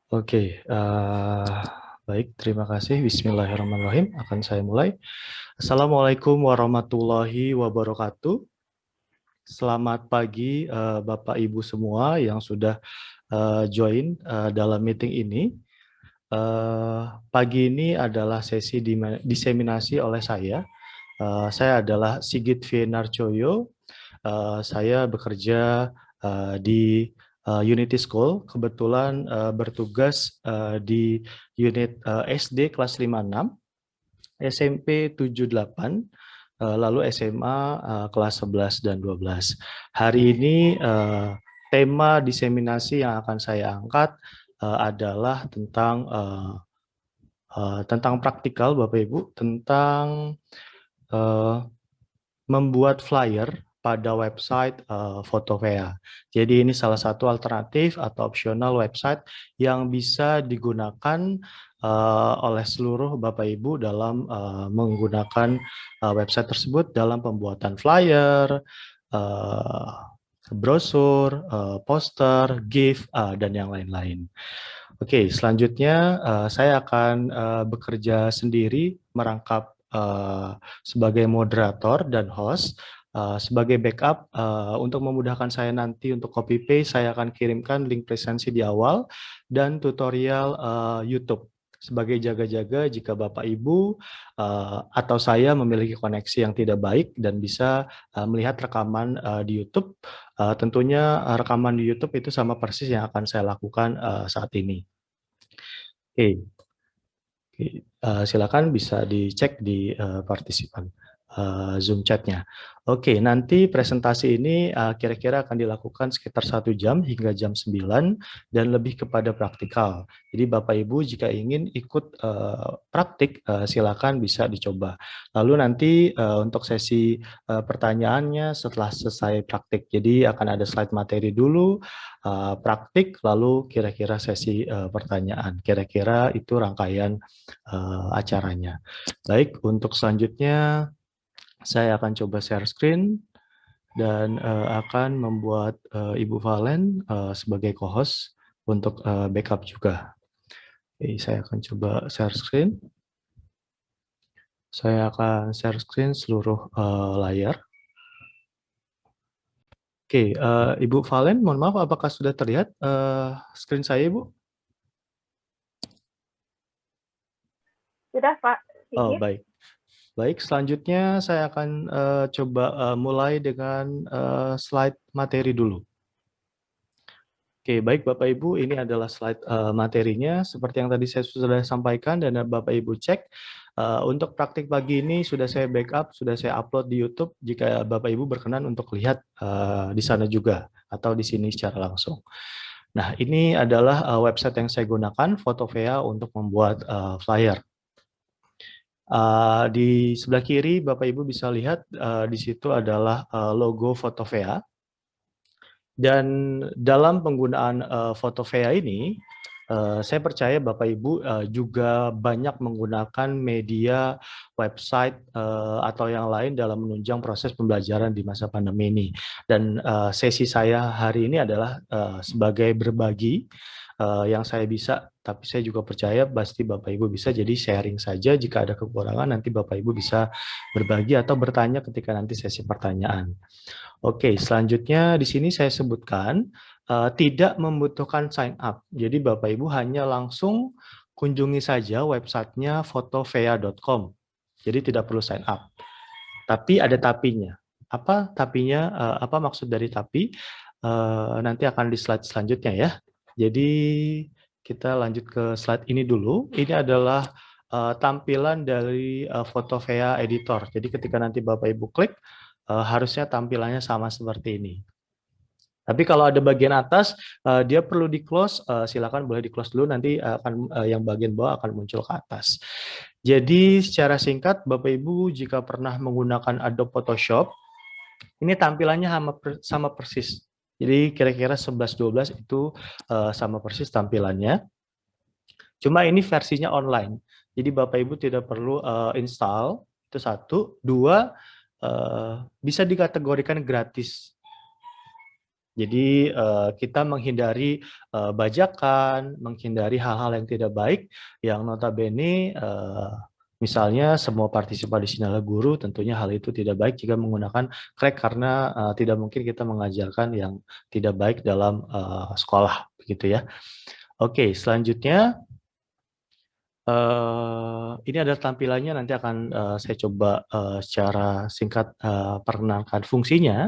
Oke, baik, terima kasih. Bismillahirrahmanirrahim. Akan saya mulai. Assalamualaikum warahmatullahi wabarakatuh. Selamat pagi, Bapak Ibu semua yang sudah join dalam meeting ini. Pagi ini adalah sesi diseminasi oleh saya. Saya adalah Sigit Vienarcoyo. Saya bekerja di Unity School, kebetulan bertugas di unit SD kelas 5-6, SMP 7-8, lalu SMA kelas 11 dan 12. Hari ini tema diseminasi yang akan saya angkat adalah tentang praktikal, Bapak Ibu, tentang membuat flyer pada website Fotovea. Jadi ini salah satu alternatif atau opsional website yang bisa digunakan oleh seluruh Bapak Ibu dalam menggunakan website tersebut dalam pembuatan flyer, brosur, poster, GIF, dan yang lain-lain. Oke, selanjutnya saya akan bekerja sendiri merangkap sebagai moderator dan host. Sebagai backup, untuk memudahkan saya nanti untuk copy paste, saya akan kirimkan link presensi di awal dan tutorial YouTube. Sebagai jaga-jaga jika Bapak Ibu atau saya memiliki koneksi yang tidak baik dan bisa melihat rekaman di YouTube, tentunya rekaman di YouTube itu sama persis yang akan saya lakukan saat ini. Oke, silakan bisa dicek di partisipan Zoom chatnya. Oke, nanti presentasi ini kira-kira akan dilakukan sekitar 1 jam hingga jam 9 dan lebih kepada praktikal. Jadi Bapak Ibu jika ingin ikut praktik, silakan bisa dicoba. Lalu nanti untuk sesi pertanyaannya setelah selesai praktik. Jadi akan ada slide materi dulu, praktik, lalu kira-kira sesi pertanyaan. Kira-kira itu rangkaian acaranya. Baik, untuk selanjutnya saya akan coba share screen dan akan membuat Ibu Valen sebagai co-host untuk backup juga. Oke, saya akan coba share screen. Saya akan share screen seluruh layar. Oke, Ibu Valen, mohon maaf apakah sudah terlihat screen saya, Ibu? Sudah, Pak. Oh, Sigit. baik. Baik, selanjutnya saya akan coba mulai dengan slide materi dulu. Oke, baik Bapak Ibu, ini adalah slide materinya. Seperti yang tadi saya sudah sampaikan dan Bapak Ibu cek, untuk praktik pagi ini sudah saya backup, sudah saya upload di YouTube jika Bapak Ibu berkenan untuk lihat di sana juga atau di sini secara langsung. Nah, ini adalah website yang saya gunakan, Fotovea, untuk membuat flyer. Di sebelah kiri Bapak Ibu bisa lihat di situ adalah logo Fotovea. Dan dalam penggunaan Fotovea ini, saya percaya Bapak Ibu juga banyak menggunakan media, website, atau yang lain dalam menunjang proses pembelajaran di masa pandemi ini. Dan sesi saya hari ini adalah sebagai berbagi yang saya bisa, tapi saya juga percaya pasti Bapak Ibu bisa, jadi sharing saja. Jika ada kekurangan nanti Bapak Ibu bisa berbagi atau bertanya ketika nanti sesi pertanyaan. Oke, selanjutnya di sini saya sebutkan tidak membutuhkan sign up. Jadi Bapak Ibu hanya langsung kunjungi saja websitenya fotovea.com. Jadi tidak perlu sign up. Tapi ada tapinya. Apa tapinya? Apa maksud dari tapi? Nanti akan di slide selanjutnya ya. Jadi kita lanjut ke slide ini dulu. Ini adalah tampilan dari Fotovea Editor. Jadi ketika nanti Bapak Ibu klik, harusnya tampilannya sama seperti ini. Tapi kalau ada bagian atas, dia perlu di-close, silakan boleh di-close dulu, nanti akan yang bagian bawah akan muncul ke atas. Jadi secara singkat, Bapak Ibu jika pernah menggunakan Adobe Photoshop, ini tampilannya sama persis. Jadi kira-kira 11-12 itu sama persis tampilannya. Cuma ini versinya online. Jadi Bapak Ibu tidak perlu install, itu satu. Dua, bisa dikategorikan gratis. Jadi kita menghindari bajakan, menghindari hal-hal yang tidak baik, yang notabene misalnya semua partisipan di sini adalah guru, tentunya hal itu tidak baik jika menggunakan crack karena tidak mungkin kita mengajarkan yang tidak baik dalam sekolah, begitu ya. Oke, selanjutnya ini ada tampilannya, nanti akan saya coba secara singkat perkenalkan fungsinya.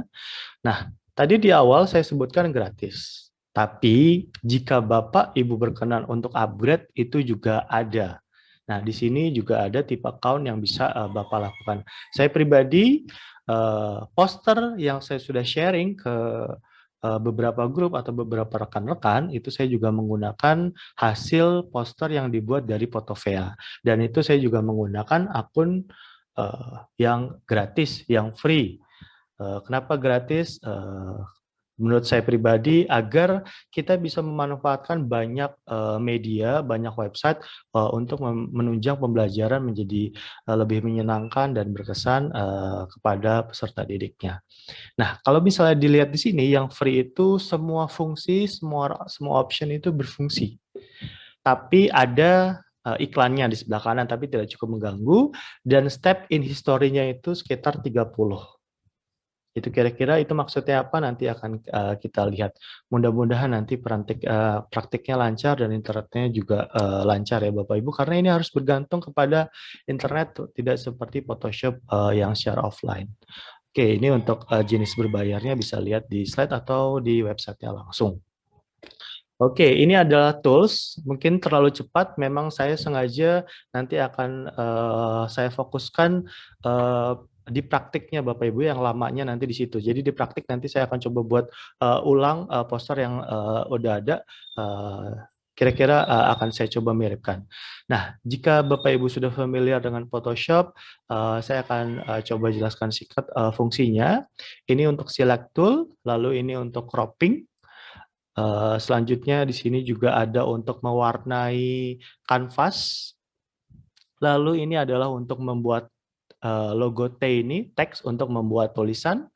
Nah, tadi di awal saya sebutkan gratis. Tapi jika Bapak Ibu berkenan untuk upgrade itu juga ada. Nah, di sini juga ada tipe account yang bisa Bapak lakukan. Saya pribadi poster yang saya sudah sharing ke beberapa grup atau beberapa rekan-rekan itu saya juga menggunakan hasil poster yang dibuat dari Fotovea. Dan itu saya juga menggunakan akun yang gratis, yang free. Kenapa gratis? Menurut saya pribadi, agar kita bisa memanfaatkan banyak media, banyak website untuk menunjang pembelajaran menjadi lebih menyenangkan dan berkesan kepada peserta didiknya. Nah, kalau misalnya dilihat di sini, yang free itu semua fungsi, semua option itu berfungsi. Tapi ada iklannya di sebelah kanan, tapi tidak cukup mengganggu, dan step in history-nya itu sekitar 30. Itu kira-kira itu maksudnya apa nanti akan kita lihat. Mudah-mudahan nanti praktiknya lancar dan internetnya juga lancar ya Bapak Ibu, karena ini harus bergantung kepada internet, tidak seperti Photoshop yang secara offline. Oke, ini untuk jenis berbayarnya bisa lihat di slide atau di websitenya langsung. Oke, ini adalah tools. Mungkin terlalu cepat, memang saya sengaja nanti akan saya fokuskan di praktiknya Bapak Ibu, yang lamanya nanti di situ. Jadi di praktik nanti saya akan coba buat ulang poster yang udah ada. Kira-kira akan saya coba miripkan. Nah, jika Bapak Ibu sudah familiar dengan Photoshop, saya akan coba jelaskan singkat fungsinya. Ini untuk select tool, lalu ini untuk cropping. Selanjutnya di sini juga ada untuk mewarnai kanvas. Lalu ini adalah untuk membuat logo T ini, teks untuk membuat tulisan.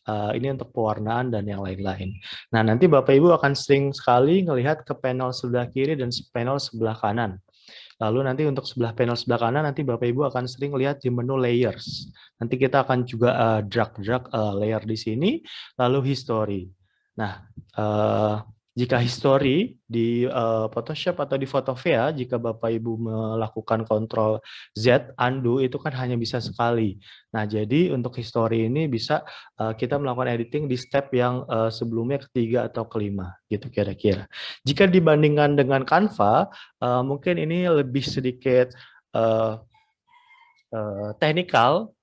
Ini untuk pewarnaan dan yang lain-lain. Nah, nanti Bapak Ibu akan sering sekali melihat ke panel sebelah kiri dan panel sebelah kanan. Lalu nanti untuk panel sebelah kanan, nanti Bapak Ibu akan sering lihat di menu layers. Nanti kita akan juga drag layer di sini, lalu history. Nah, jika history di Photoshop atau di Fotovea, jika Bapak Ibu melakukan Ctrl Z, undo, itu kan hanya bisa sekali. Nah, jadi untuk history ini bisa kita melakukan editing di step yang sebelumnya, ketiga atau kelima, gitu kira-kira. Jika dibandingkan dengan Canva, mungkin ini lebih sedikit teknikal.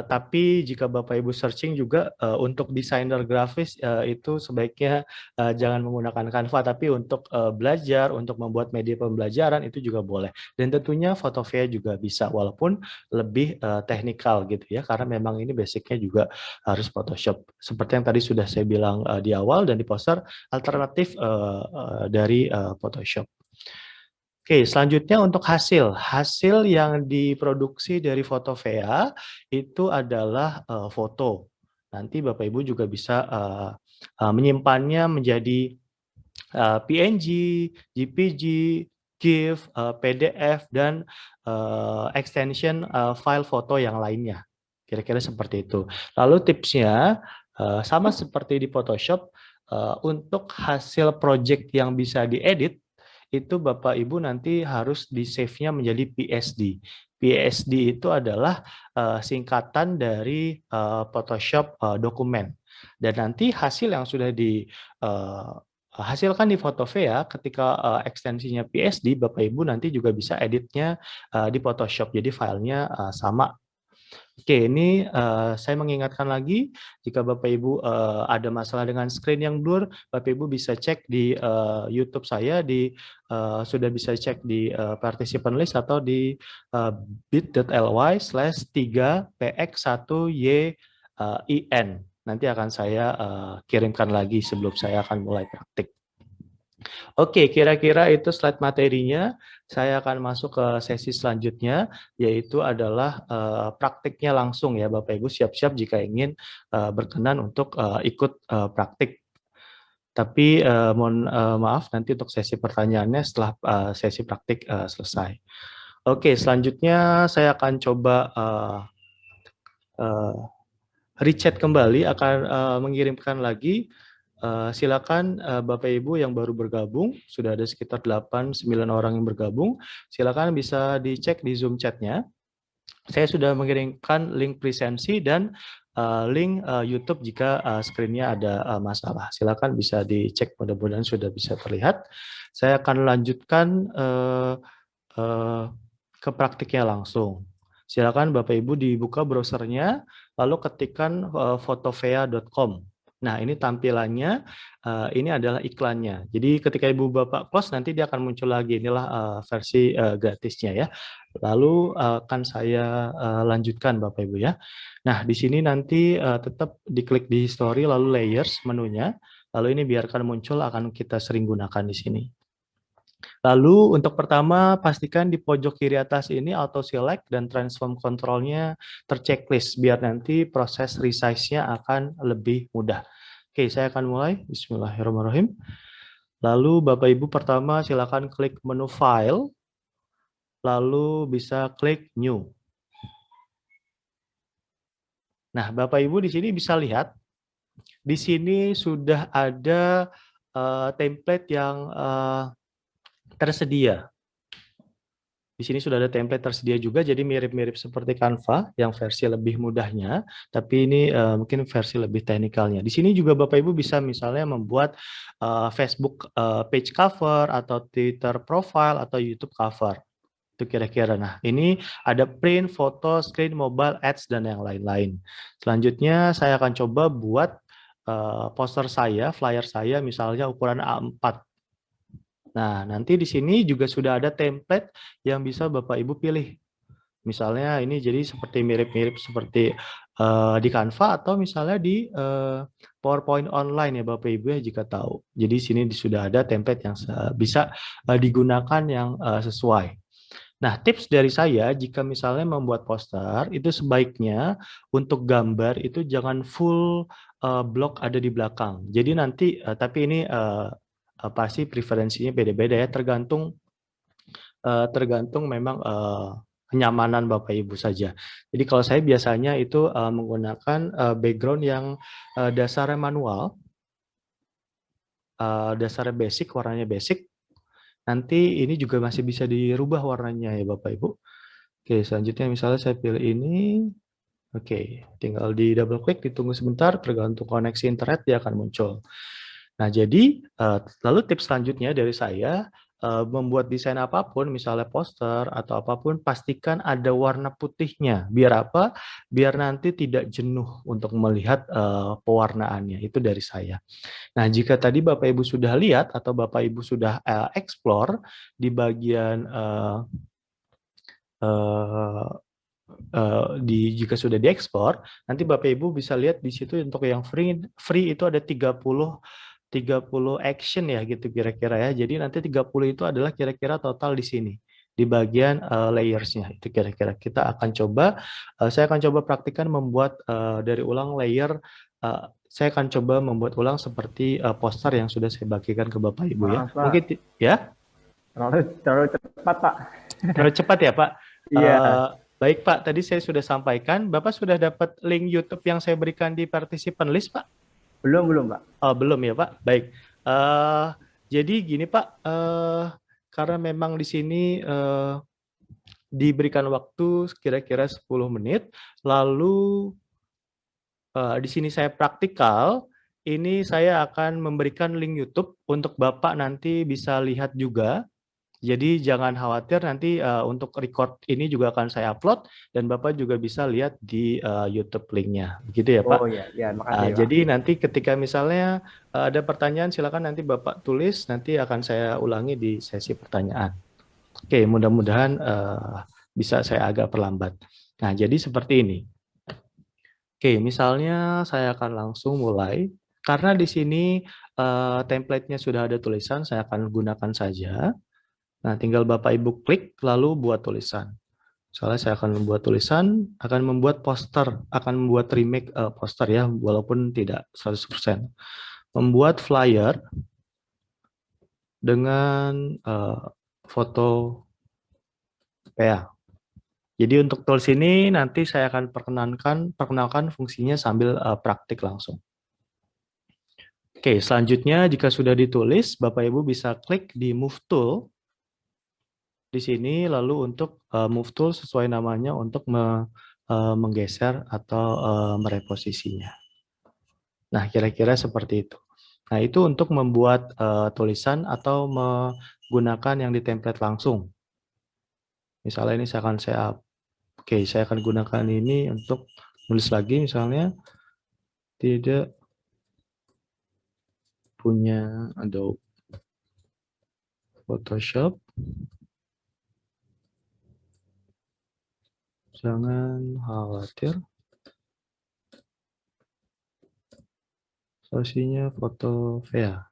Tapi jika Bapak Ibu searching juga untuk desainer grafis itu sebaiknya jangan menggunakan Canva, tapi untuk belajar, untuk membuat media pembelajaran itu juga boleh. Dan tentunya Fotovea juga bisa, walaupun lebih teknikal gitu ya, karena memang ini basicnya juga harus Photoshop. Seperti yang tadi sudah saya bilang di awal dan di poster, alternatif dari Photoshop. Oke, selanjutnya untuk hasil. Hasil yang diproduksi dari Fotovea itu adalah foto. Nanti Bapak Ibu juga bisa menyimpannya menjadi PNG, JPG, GIF, PDF, dan extension file foto yang lainnya. Kira-kira seperti itu. Lalu tipsnya, sama seperti di Photoshop, untuk hasil project yang bisa diedit, itu Bapak Ibu nanti harus di save-nya menjadi PSD. PSD itu adalah singkatan dari Photoshop dokumen. Dan nanti hasil yang sudah hasilkan di Fotovea, ketika ekstensinya PSD, Bapak Ibu nanti juga bisa editnya di Photoshop. Jadi filenya sama. Oke, ini saya mengingatkan lagi, jika Bapak Ibu ada masalah dengan screen yang blur, Bapak Ibu bisa cek di YouTube saya, sudah bisa cek di participant list atau di bit.ly/3px1yin. Nanti akan saya kirimkan lagi sebelum saya akan mulai praktik. Oke, kira-kira itu slide materinya. Saya akan masuk ke sesi selanjutnya, yaitu adalah praktiknya langsung ya, Bapak Ibu siap-siap jika ingin berkenan untuk ikut praktik. Tapi mohon maaf nanti untuk sesi pertanyaannya setelah sesi praktik selesai. Oke, selanjutnya saya akan coba rechat kembali, akan mengirimkan lagi. Silakan Bapak Ibu yang baru bergabung, sudah ada sekitar 8-9 orang yang bergabung, silakan bisa dicek di Zoom chatnya. Saya sudah mengirimkan link presensi dan link YouTube jika screen-nya ada masalah. Silakan bisa dicek, mudah-mudahan sudah bisa terlihat. Saya akan lanjutkan ke praktiknya langsung. Silakan Bapak Ibu dibuka browsernya, lalu ketikkan fotovea.com. Nah, ini tampilannya, ini adalah iklannya. Jadi ketika Ibu Bapak close, nanti dia akan muncul lagi. Inilah versi gratisnya ya. Lalu akan saya lanjutkan Bapak Ibu ya. Nah, di sini nanti tetap diklik di history, lalu layers menunya. Lalu ini biarkan muncul, akan kita sering gunakan di sini. Lalu untuk pertama, pastikan di pojok kiri atas ini auto select dan transform control-nya terchecklist biar nanti proses resize-nya akan lebih mudah. Oke, saya akan mulai. Bismillahirrahmanirrahim. Lalu Bapak Ibu pertama silakan klik menu file, lalu bisa klik new. Nah, Bapak Ibu di sini bisa lihat, di sini sudah ada template yang tersedia. Di sini sudah ada template tersedia juga, jadi mirip-mirip seperti Canva yang versi lebih mudahnya, tapi ini mungkin versi lebih teknikalnya. Di sini juga Bapak Ibu bisa misalnya membuat Facebook page cover, atau Twitter profile, atau YouTube cover. Itu kira-kira. Nah, ini ada print, foto, screen, mobile, ads, dan yang lain-lain. Selanjutnya saya akan coba buat poster saya, flyer saya, misalnya ukuran A4. Nah, nanti di sini juga sudah ada template yang bisa Bapak Ibu pilih. Misalnya ini jadi seperti mirip-mirip seperti di Canva, atau misalnya di PowerPoint online ya Bapak Ibu ya jika tahu. Jadi sini sudah ada template yang bisa digunakan yang sesuai. Nah, tips dari saya jika misalnya membuat poster itu sebaiknya untuk gambar itu jangan full blok ada di belakang. Jadi nanti tapi ini pasti preferensinya beda-beda ya, tergantung memang kenyamanan Bapak Ibu saja. Jadi kalau saya biasanya itu menggunakan background yang dasarnya manual, dasarnya basic, warnanya basic. Nanti ini juga masih bisa dirubah warnanya ya Bapak Ibu. Oke, selanjutnya misalnya saya pilih ini. Oke, tinggal di double klik, ditunggu sebentar, tergantung koneksi internet dia akan muncul. Nah, jadi lalu tips selanjutnya dari saya, membuat desain apapun, misalnya poster atau apapun, pastikan ada warna putihnya. Biar apa? Biar nanti tidak jenuh untuk melihat pewarnaannya. Itu dari saya. Nah, jika tadi Bapak Ibu sudah lihat atau Bapak Ibu sudah explore di bagian jika sudah diekspor, nanti Bapak Ibu bisa lihat di situ untuk yang free itu ada 30 action ya gitu kira-kira ya. Jadi nanti 30 itu adalah kira-kira total di sini di bagian layers-nya. Itu kira-kira kita akan coba, saya akan coba praktikkan membuat dari ulang layer. Saya akan coba membuat ulang seperti poster yang sudah saya bagikan ke Bapak Ibu ya. Maaf, Pak. Mungkin ya. Terlalu cepat, Pak. Terlalu cepat ya, Pak. Iya. Baik Pak, tadi saya sudah sampaikan, Bapak sudah dapat link YouTube yang saya berikan di participant list, Pak? Belum, Pak. Oh, belum ya, Pak? Baik. Jadi gini, Pak, karena memang di sini diberikan waktu kira-kira 10 menit, lalu di sini saya praktikal, ini saya akan memberikan link YouTube untuk Bapak nanti bisa lihat juga. Jadi jangan khawatir, nanti untuk record ini juga akan saya upload dan Bapak juga bisa lihat di YouTube link-nya. Begitu ya Pak? Oh iya, makasih Pak. Jadi nanti ketika misalnya ada pertanyaan, silakan nanti Bapak tulis, nanti akan saya ulangi di sesi pertanyaan. Oke, mudah-mudahan bisa saya agak perlambat. Nah, jadi seperti ini. Oke, misalnya saya akan langsung mulai. Karena di sini template-nya sudah ada tulisan, saya akan gunakan saja. Nah, tinggal Bapak Ibu klik lalu buat tulisan. Soalnya saya akan membuat tulisan, akan membuat poster, akan membuat remake poster ya, walaupun tidak 100%. Membuat flyer dengan foto PA. Jadi untuk tools ini nanti saya akan perkenalkan fungsinya sambil praktik langsung. Oke, selanjutnya jika sudah ditulis, Bapak Ibu bisa klik di Move Tool di sini, lalu untuk Move Tool sesuai namanya untuk menggeser atau mereposisinya. Nah, kira-kira seperti itu. Nah, itu untuk membuat tulisan atau menggunakan yang di template langsung. Misalnya ini saya akan gunakan ini untuk nulis lagi, misalnya tidak punya Adobe Photoshop, jangan khawatir, solusinya foto VA.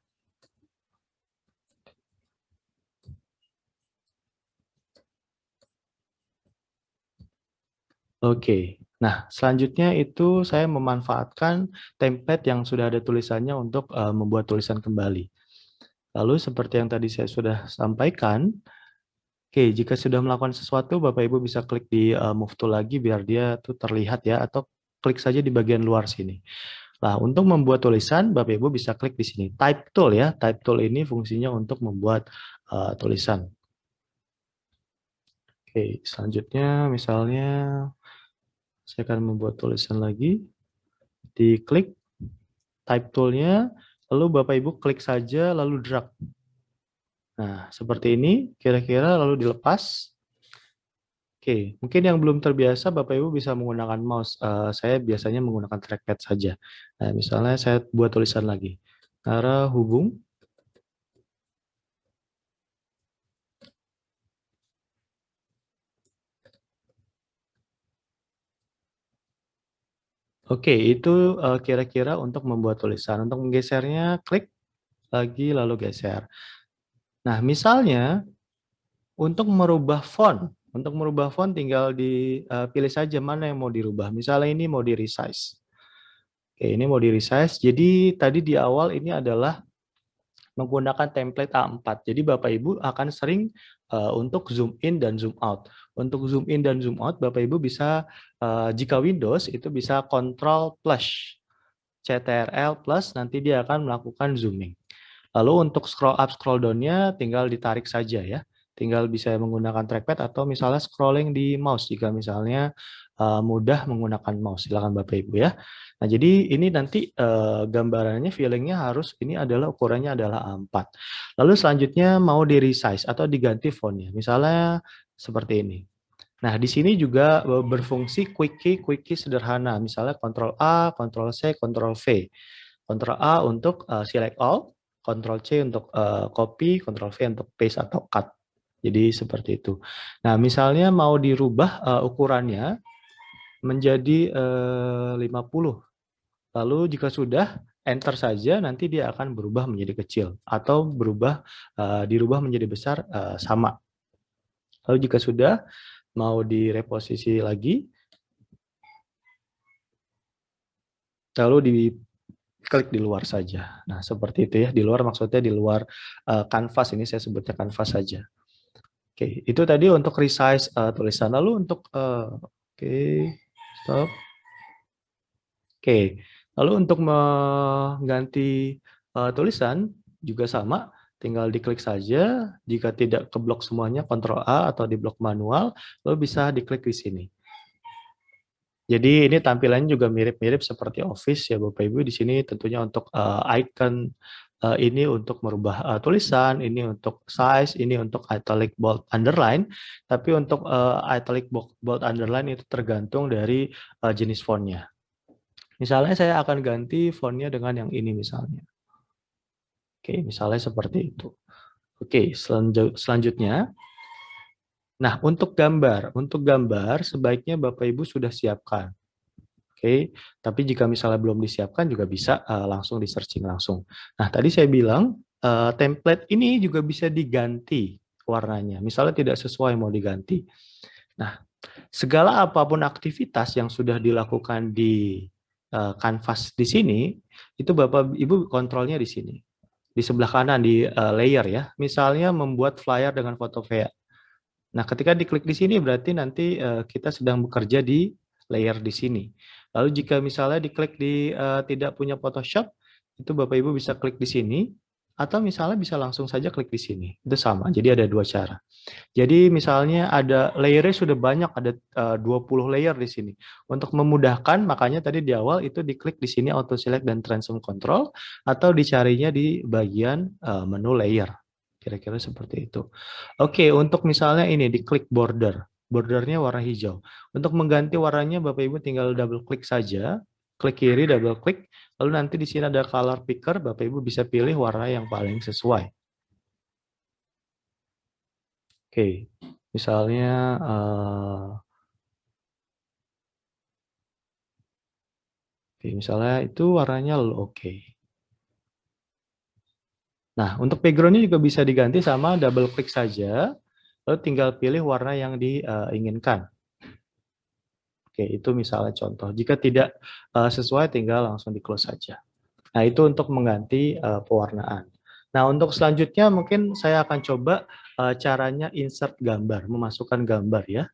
Oke, nah selanjutnya itu saya memanfaatkan template yang sudah ada tulisannya untuk membuat tulisan kembali. Lalu seperti yang tadi saya sudah sampaikan, oke, jika sudah melakukan sesuatu, Bapak Ibu bisa klik di Move Tool lagi biar dia tuh terlihat ya, atau klik saja di bagian luar sini. Nah, untuk membuat tulisan, Bapak Ibu bisa klik di sini. Type Tool ya, Type Tool ini fungsinya untuk membuat tulisan. Oke, selanjutnya misalnya saya akan membuat tulisan lagi. Diklik Type Tool-nya, lalu Bapak Ibu klik saja, lalu drag. Nah, seperti ini, kira-kira lalu dilepas. Oke, mungkin yang belum terbiasa Bapak Ibu bisa menggunakan mouse. Saya biasanya menggunakan trackpad saja. Nah, misalnya saya buat tulisan lagi. Arah hubung. Oke, itu kira-kira untuk membuat tulisan. Untuk menggesernya, klik lagi lalu geser. Nah, misalnya untuk merubah font tinggal dipilih saja mana yang mau dirubah. Misalnya ini mau di-resize. Oke, ini mau di-resize. Jadi tadi di awal ini adalah menggunakan template A4. Jadi Bapak Ibu akan sering untuk zoom in dan zoom out. Untuk zoom in dan zoom out, Bapak Ibu bisa jika Windows itu bisa Ctrl plus CTRL plus, nanti dia akan melakukan zooming. Lalu untuk scroll up scroll down-nya tinggal ditarik saja ya. Tinggal bisa menggunakan trackpad atau misalnya scrolling di mouse jika misalnya mudah menggunakan mouse. Silakan Bapak Ibu ya. Nah, jadi ini nanti gambarannya, feelingnya harus ini adalah ukurannya adalah A4. Lalu selanjutnya mau di-resize atau diganti fontnya. Misalnya seperti ini. Nah, di sini juga berfungsi quick key sederhana. Misalnya Ctrl A, Ctrl C, Ctrl V. Ctrl A untuk select all, Ctrl C untuk copy, Ctrl V untuk paste atau cut. Jadi seperti itu. Nah, misalnya mau dirubah ukurannya menjadi 50. Lalu jika sudah, enter saja, nanti dia akan berubah menjadi kecil atau dirubah menjadi besar sama. Lalu jika sudah, mau direposisi lagi, lalu diklik di luar saja. Nah, seperti itu ya, di luar maksudnya di luar kanvas, ini saya sebutnya kanvas saja. Oke, itu tadi untuk resize tulisan. Lalu untuk oke, stop. Oke, lalu untuk mengganti tulisan juga sama, tinggal diklik saja. Jika tidak keblok semuanya, Ctrl A atau di blok manual, lalu bisa diklik di sini. Jadi ini tampilannya juga mirip-mirip seperti Office ya Bapak Ibu. Di sini tentunya untuk icon ini untuk merubah tulisan, ini untuk size, ini untuk italic, bold, underline. Tapi untuk italic, bold, underline itu tergantung dari jenis fontnya. Misalnya saya akan ganti fontnya dengan yang ini misalnya. Oke, misalnya seperti itu. Oke, selanjutnya. Nah, untuk gambar sebaiknya Bapak Ibu sudah siapkan. Oke, tapi jika misalnya belum disiapkan juga bisa langsung di-searching langsung. Nah, tadi saya bilang template ini juga bisa diganti warnanya. Misalnya tidak sesuai mau diganti. Nah, segala apapun aktivitas yang sudah dilakukan di kanvas di sini, itu Bapak Ibu kontrolnya di sini. Di sebelah kanan di layer ya. Misalnya membuat flyer dengan Photopea. Nah, ketika diklik di sini berarti nanti kita sedang bekerja di layer di sini. Lalu jika misalnya diklik di tidak punya Photoshop, itu Bapak Ibu bisa klik di sini, atau misalnya bisa langsung saja klik di sini. Itu sama, jadi ada dua cara. Jadi misalnya ada layernya sudah banyak, ada 20 layer di sini. Untuk memudahkan, makanya tadi di awal itu diklik di sini auto select dan transform control, atau dicarinya di bagian menu layer. Kira-kira seperti itu. Oke, untuk misalnya ini diklik border. Bordernya warna hijau. Untuk mengganti warnanya Bapak Ibu tinggal double klik saja. Klik kiri, double klik. Lalu nanti di sini ada color picker, Bapak Ibu bisa pilih warna yang paling sesuai. Oke, misalnya misalnya itu warnanya oke. Nah, untuk background-nya juga bisa diganti sama double klik saja, lalu tinggal pilih warna yang diinginkan. Oke, itu misalnya contoh. Jika tidak sesuai, tinggal langsung di-close saja. Nah, itu untuk mengganti pewarnaan. Nah, untuk selanjutnya mungkin saya akan coba caranya insert gambar, memasukkan gambar ya.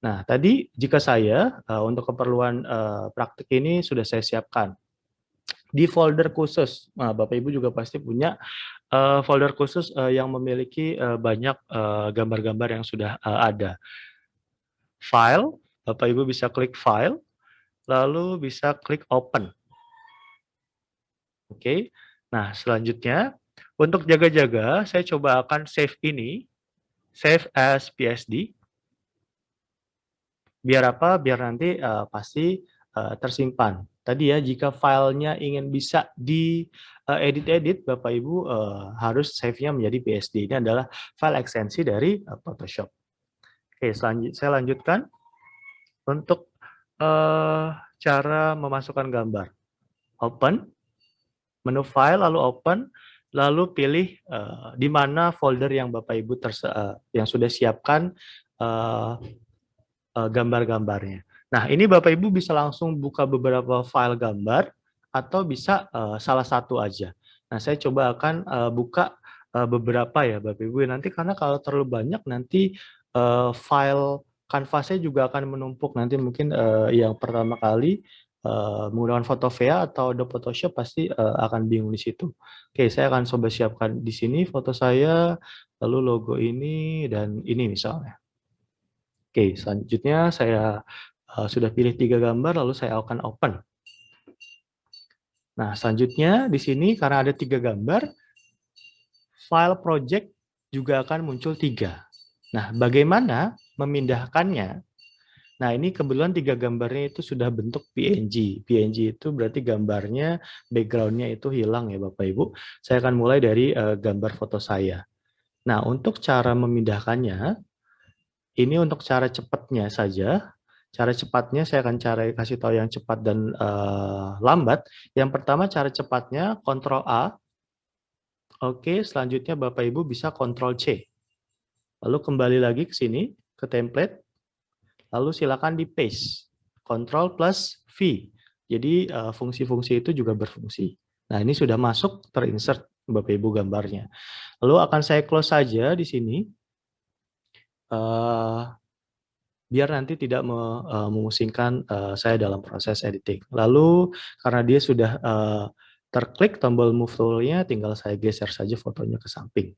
Nah, tadi jika saya untuk keperluan praktik ini sudah saya siapkan. Di folder khusus, nah, Bapak Ibu juga pasti punya folder khusus yang memiliki banyak gambar-gambar yang sudah ada. File, Bapak Ibu bisa klik File, lalu bisa klik Open. Oke, nah selanjutnya untuk jaga-jaga, saya coba akan save ini, save as PSD. Biar apa? Biar nanti pasti tersimpan. Tadi ya, jika filenya ingin bisa di-edit-edit, Bapak Ibu harus save-nya menjadi PSD. Ini adalah file ekstensi dari Photoshop. Oke, saya lanjutkan untuk cara memasukkan gambar. Open, menu file, lalu open, lalu pilih di mana folder yang Bapak Ibu yang sudah siapkan gambar-gambarnya. Nah, ini Bapak Ibu bisa langsung buka beberapa file gambar atau bisa salah satu aja. Nah, saya coba akan buka beberapa ya Bapak Ibu. Nanti karena kalau terlalu banyak nanti file kanvasnya juga akan menumpuk. Nanti mungkin yang pertama kali menggunakan Photopea atau Adobe Photoshop pasti akan bingung di situ. Oke, saya akan coba siapkan di sini foto saya, lalu logo ini dan ini misalnya. Oke, selanjutnya saya sudah pilih 3 gambar, lalu saya akan open. Nah, selanjutnya di sini karena ada 3 gambar, file project juga akan muncul 3. Nah, bagaimana memindahkannya? Nah, ini kebetulan 3 gambarnya itu sudah bentuk PNG. PNG itu berarti gambarnya, background-nya itu hilang ya Bapak Ibu. Saya akan mulai dari gambar foto saya. Nah, untuk cara memindahkannya, ini untuk cara cepatnya saja. Cara cepatnya saya akan kasih tahu yang cepat dan lambat. Yang pertama cara cepatnya Ctrl A. Oke, selanjutnya Bapak Ibu bisa Ctrl C. Lalu kembali lagi ke sini, ke template. Lalu silakan di paste. Ctrl plus V. Jadi fungsi-fungsi itu juga berfungsi. Nah, ini sudah masuk terinsert Bapak Ibu gambarnya. Lalu akan saya close saja di sini. Biar nanti tidak memusingkan saya dalam proses editing. Lalu karena dia sudah terklik tombol move tool-nya, tinggal saya geser saja fotonya ke samping.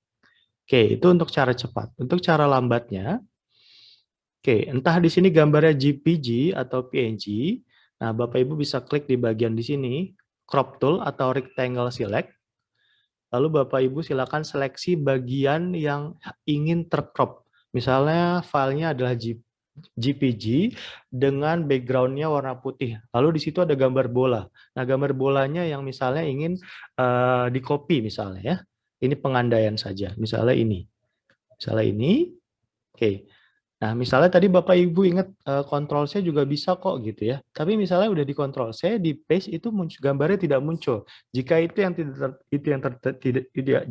Oke, itu untuk cara cepat. Untuk cara lambatnya, oke, entah di sini gambarnya JPG atau PNG, nah Bapak Ibu bisa klik di bagian di sini, crop tool atau rectangle select. Lalu Bapak Ibu silakan seleksi bagian yang ingin tercrop. Misalnya filenya adalah JPG dengan background-nya warna putih. Lalu di situ ada gambar bola. Nah, gambar bolanya yang misalnya ingin di-copy misalnya ya. Ini pengandaian saja. Misalnya ini. Misalnya ini. Oke. Nah, misalnya tadi Bapak Ibu ingat Ctrl C juga bisa kok gitu ya. Tapi misalnya udah di Ctrl C, di paste itu gambarnya tidak muncul. Jika itu yang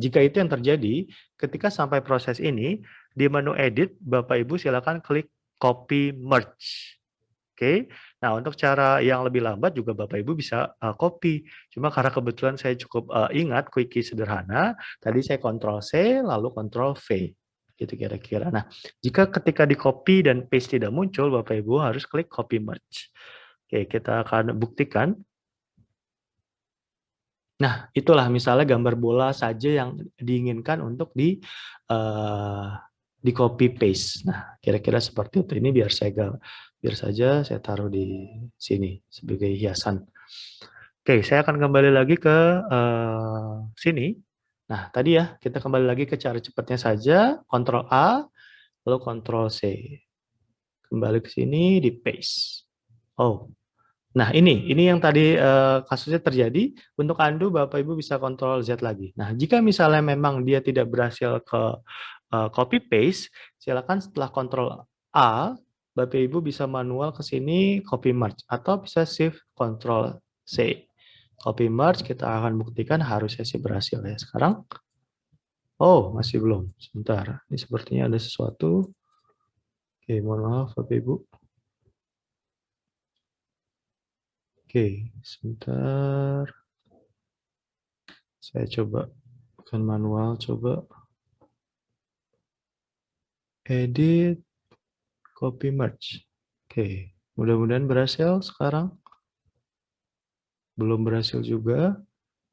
jika itu yang terjadi, ketika sampai proses ini di menu edit, Bapak Ibu silakan klik copy merge. Oke. Nah, untuk cara yang lebih lambat juga Bapak Ibu bisa copy. Cuma karena kebetulan saya cukup ingat quickie sederhana, tadi saya Ctrl C lalu Ctrl V. Gitu kira-kira. Nah, jika ketika di copy dan paste tidak muncul, Bapak Ibu harus klik copy merge. Oke, kita akan buktikan. Nah, itulah misalnya gambar bola saja yang diinginkan untuk di copy paste. Nah, kira-kira seperti itu. Ini biar saja saya taruh di sini sebagai hiasan. Oke, saya akan kembali lagi ke sini. Nah, tadi ya, kita kembali lagi ke cara cepatnya saja, Ctrl A, lalu Ctrl C. Kembali ke sini, di paste. Oh, nah ini yang tadi kasusnya terjadi. Untuk undo, Bapak Ibu bisa Ctrl Z lagi. Nah, jika misalnya memang dia tidak berhasil ke copy paste, silakan setelah Ctrl A, Bapak Ibu bisa manual ke sini copy merge atau bisa shift Ctrl C. Copy merge kita akan buktikan harusnya sih berhasil ya. Sekarang, oh masih belum. Sebentar, ini sepertinya ada sesuatu. Oke, mohon maaf Bapak Ibu. Oke, sebentar. Saya coba bukan manual, coba edit, copy merge. Oke, mudah-mudahan berhasil sekarang. Belum berhasil juga.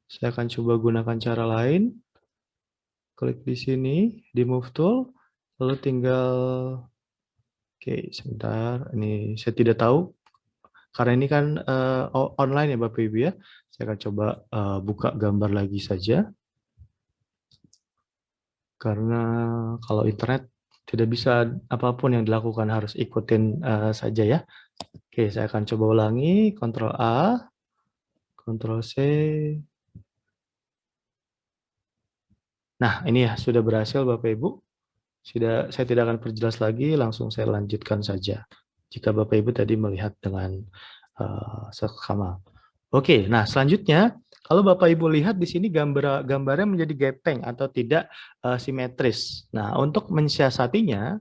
Saya akan coba gunakan cara lain. Klik di sini, di move tool, lalu tinggal, oke sebentar, ini saya tidak tahu. Karena ini kan online ya Bapak Ibu ya. Saya akan coba buka gambar lagi saja. Karena kalau internet tidak bisa apapun yang dilakukan harus ikutin saja ya. Oke, saya akan coba ulangi, Ctrl A, Ctrl C. Nah, ini ya sudah berhasil Bapak Ibu. Saya tidak akan perjelas lagi, langsung saya lanjutkan saja. Jika Bapak Ibu tadi melihat dengan seksama. Oke, nah selanjutnya kalau Bapak Ibu lihat di sini gambarnya menjadi gepeng atau tidak simetris. Nah, untuk mensiasatinya,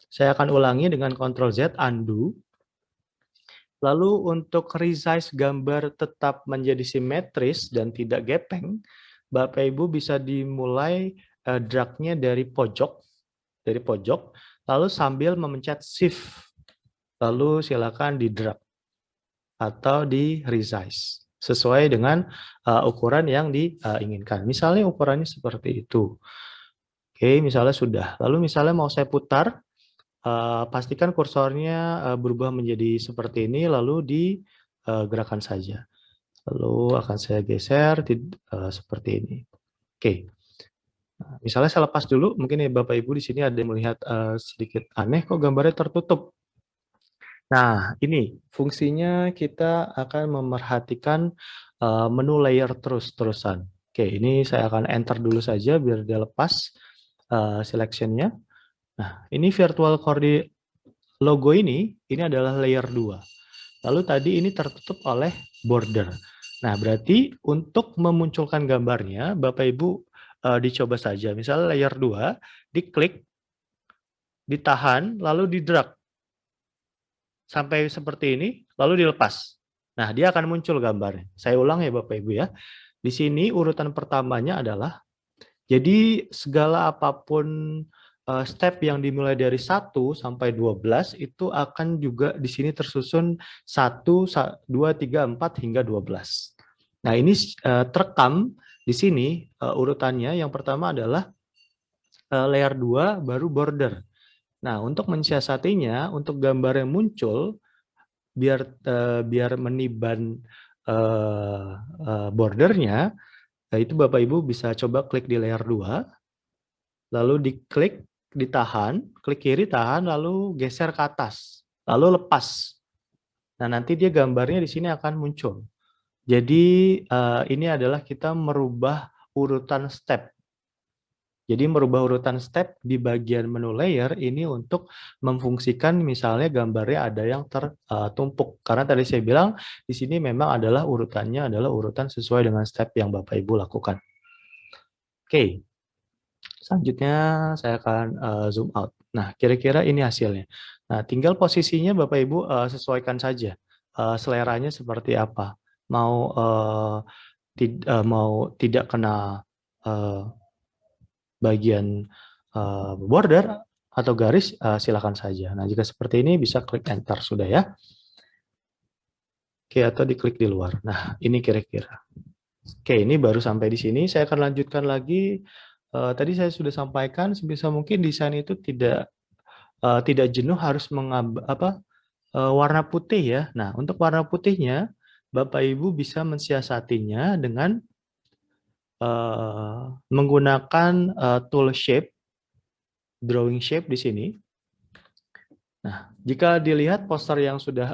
saya akan ulangi dengan Ctrl Z, undo. Lalu untuk resize gambar tetap menjadi simetris dan tidak gepeng, Bapak Ibu bisa dimulai drag-nya dari pojok, lalu sambil memencet Shift, lalu silakan di drag atau di resize sesuai dengan ukuran yang diinginkan. Misalnya ukurannya seperti itu. Oke, misalnya sudah. Lalu misalnya mau saya putar, pastikan kursornya berubah menjadi seperti ini, lalu digerakkan saja. Lalu akan saya geser seperti ini. Oke. Nah, misalnya saya lepas dulu, mungkin ya Bapak Ibu di sini ada yang melihat sedikit aneh, kok gambarnya tertutup. Nah, ini fungsinya kita akan memerhatikan menu layer terus-terusan. Oke, ini saya akan enter dulu saja biar dia lepas selection-nya. Nah, ini virtual coordinate logo ini adalah layer 2. Lalu tadi ini tertutup oleh border. Nah, berarti untuk memunculkan gambarnya, Bapak Ibu dicoba saja. Misalnya layer 2, diklik, ditahan, lalu di drag. Sampai seperti ini, lalu dilepas. Nah, dia akan muncul gambarnya. Saya ulang ya Bapak Ibu ya. Di sini urutan pertamanya adalah, jadi segala apapun step yang dimulai dari 1 sampai 12 itu akan juga di sini tersusun 1, 2, 3, 4 hingga 12. Nah, ini terekam di sini urutannya. Yang pertama adalah layer 2 baru border. Nah, untuk mensiasatinya, untuk gambar yang muncul biar meniban bordernya, itu Bapak Ibu bisa coba klik di layer 2, lalu diklik, ditahan, klik kiri tahan, lalu geser ke atas, lalu lepas. Nah, nanti dia gambarnya di sini akan muncul. Jadi ini adalah kita merubah urutan step. Jadi merubah urutan step di bagian menu layer ini untuk memfungsikan misalnya gambarnya ada yang tertumpuk. Karena tadi saya bilang di sini memang adalah urutannya adalah urutan sesuai dengan step yang Bapak Ibu lakukan. Oke, selanjutnya saya akan zoom out. Nah, kira-kira ini hasilnya. Nah, tinggal posisinya Bapak Ibu sesuaikan saja. Seleranya seperti apa. Mau tidak kena bagian border atau garis, silakan saja. Nah, jika seperti ini bisa klik enter sudah ya. Oke, atau diklik di luar. Nah, ini kira-kira. Oke, ini baru sampai di sini. Saya akan lanjutkan lagi. Tadi saya sudah sampaikan sebisa mungkin desain itu tidak jenuh harus warna putih ya. Nah, untuk warna putihnya Bapak Ibu bisa mensiasatinya dengan menggunakan tool shape, drawing shape di sini. Nah, jika dilihat poster yang sudah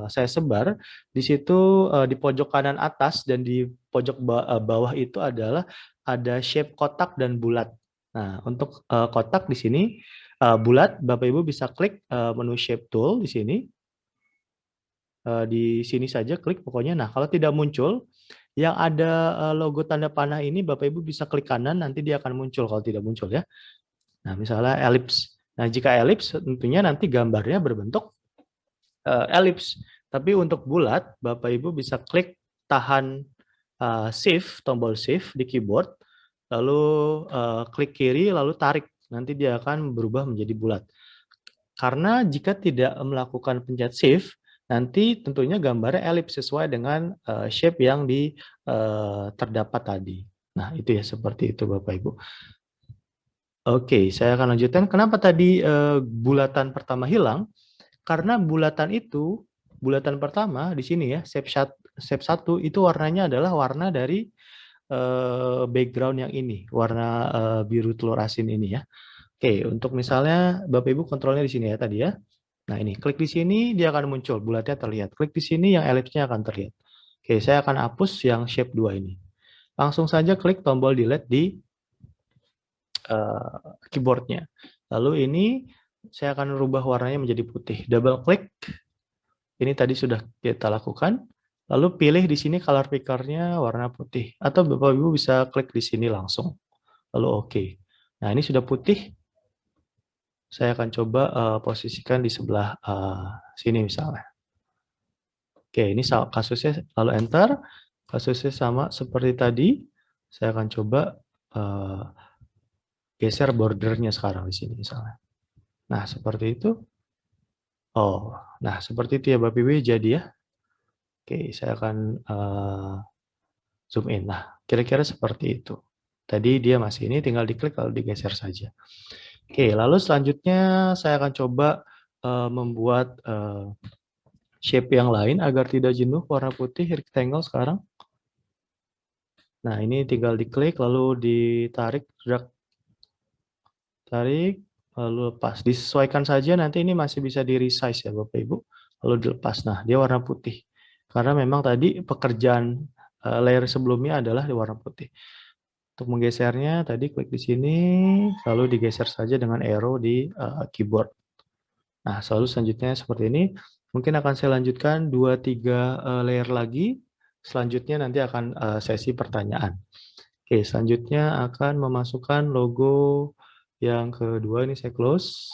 saya sebar, di situ di pojok kanan atas dan di pojok bawah itu adalah ada shape kotak dan bulat. Nah, untuk kotak di sini bulat, Bapak Ibu bisa klik menu shape tool di sini. Di sini saja klik pokoknya. Nah, kalau tidak muncul, yang ada logo tanda panah ini Bapak Ibu bisa klik kanan, nanti dia akan muncul kalau tidak muncul ya. Nah, misalnya ellipse. Nah, jika ellipse tentunya nanti gambarnya berbentuk ellipse. Tapi untuk bulat, Bapak Ibu bisa klik tahan shift, tombol shift di keyboard, lalu klik kiri, lalu tarik. Nanti dia akan berubah menjadi bulat. Karena jika tidak melakukan pencet shift, nanti tentunya gambarnya ellipse sesuai dengan shape yang terdapat tadi. Nah, itu ya seperti itu Bapak Ibu. Oke, saya akan lanjutkan. Kenapa tadi bulatan pertama hilang? Karena bulatan pertama di sini ya, shape 1 itu warnanya adalah warna dari background yang ini, warna biru telur asin ini ya. Oke, untuk misalnya Bapak Ibu kontrolnya di sini ya tadi ya. Nah, ini klik di sini dia akan muncul, bulatnya terlihat. Klik di sini yang ellipse-nya akan terlihat. Oke, saya akan hapus yang shape 2 ini. Langsung saja klik tombol delete di keyboardnya. Lalu ini saya akan rubah warnanya menjadi putih. Double klik. Ini tadi sudah kita lakukan. Lalu pilih di sini color picker-nya warna putih. Atau Bapak Ibu bisa klik di sini langsung. Lalu oke. Nah, ini sudah putih. Saya akan coba posisikan di sebelah sini misalnya. Oke, ini kasusnya lalu enter. Kasusnya sama seperti tadi. Saya akan coba geser bordernya sekarang di sini misalnya. Nah, seperti itu. Oh, nah seperti itu ya Bapak Ibu jadi ya. Oke, saya akan zoom in. Nah, kira-kira seperti itu. Tadi dia masih ini, tinggal diklik lalu digeser saja. Oke, lalu selanjutnya saya akan coba membuat shape yang lain agar tidak jenuh warna putih rectangle sekarang. Nah, ini tinggal diklik lalu ditarik, drag, tarik, lalu lepas. Disesuaikan saja, nanti ini masih bisa di resize ya Bapak Ibu. Lalu dilepas. Nah, dia warna putih. Karena memang tadi pekerjaan layer sebelumnya adalah di warna putih. Untuk menggesernya, tadi klik di sini, lalu digeser saja dengan arrow di keyboard. Nah, selalu selanjutnya seperti ini. Mungkin akan saya lanjutkan 2-3 layer lagi. Selanjutnya nanti akan sesi pertanyaan. Oke, selanjutnya akan memasukkan logo yang kedua, ini saya close.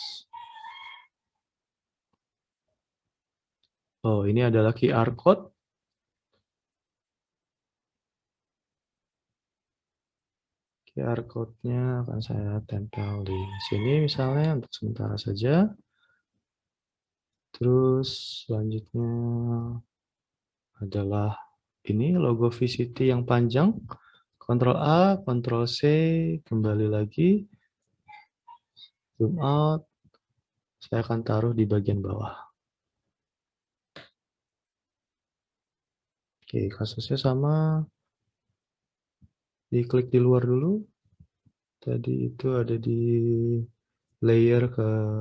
Oh, ini adalah QR code. QR code-nya akan saya tempel di sini misalnya untuk sementara saja. Terus selanjutnya adalah ini logo VCT yang panjang. Ctrl A, Ctrl C, kembali lagi. Zoom out. Saya akan taruh di bagian bawah. Oke, kasusnya sama. Diklik di luar dulu. Tadi itu ada di layer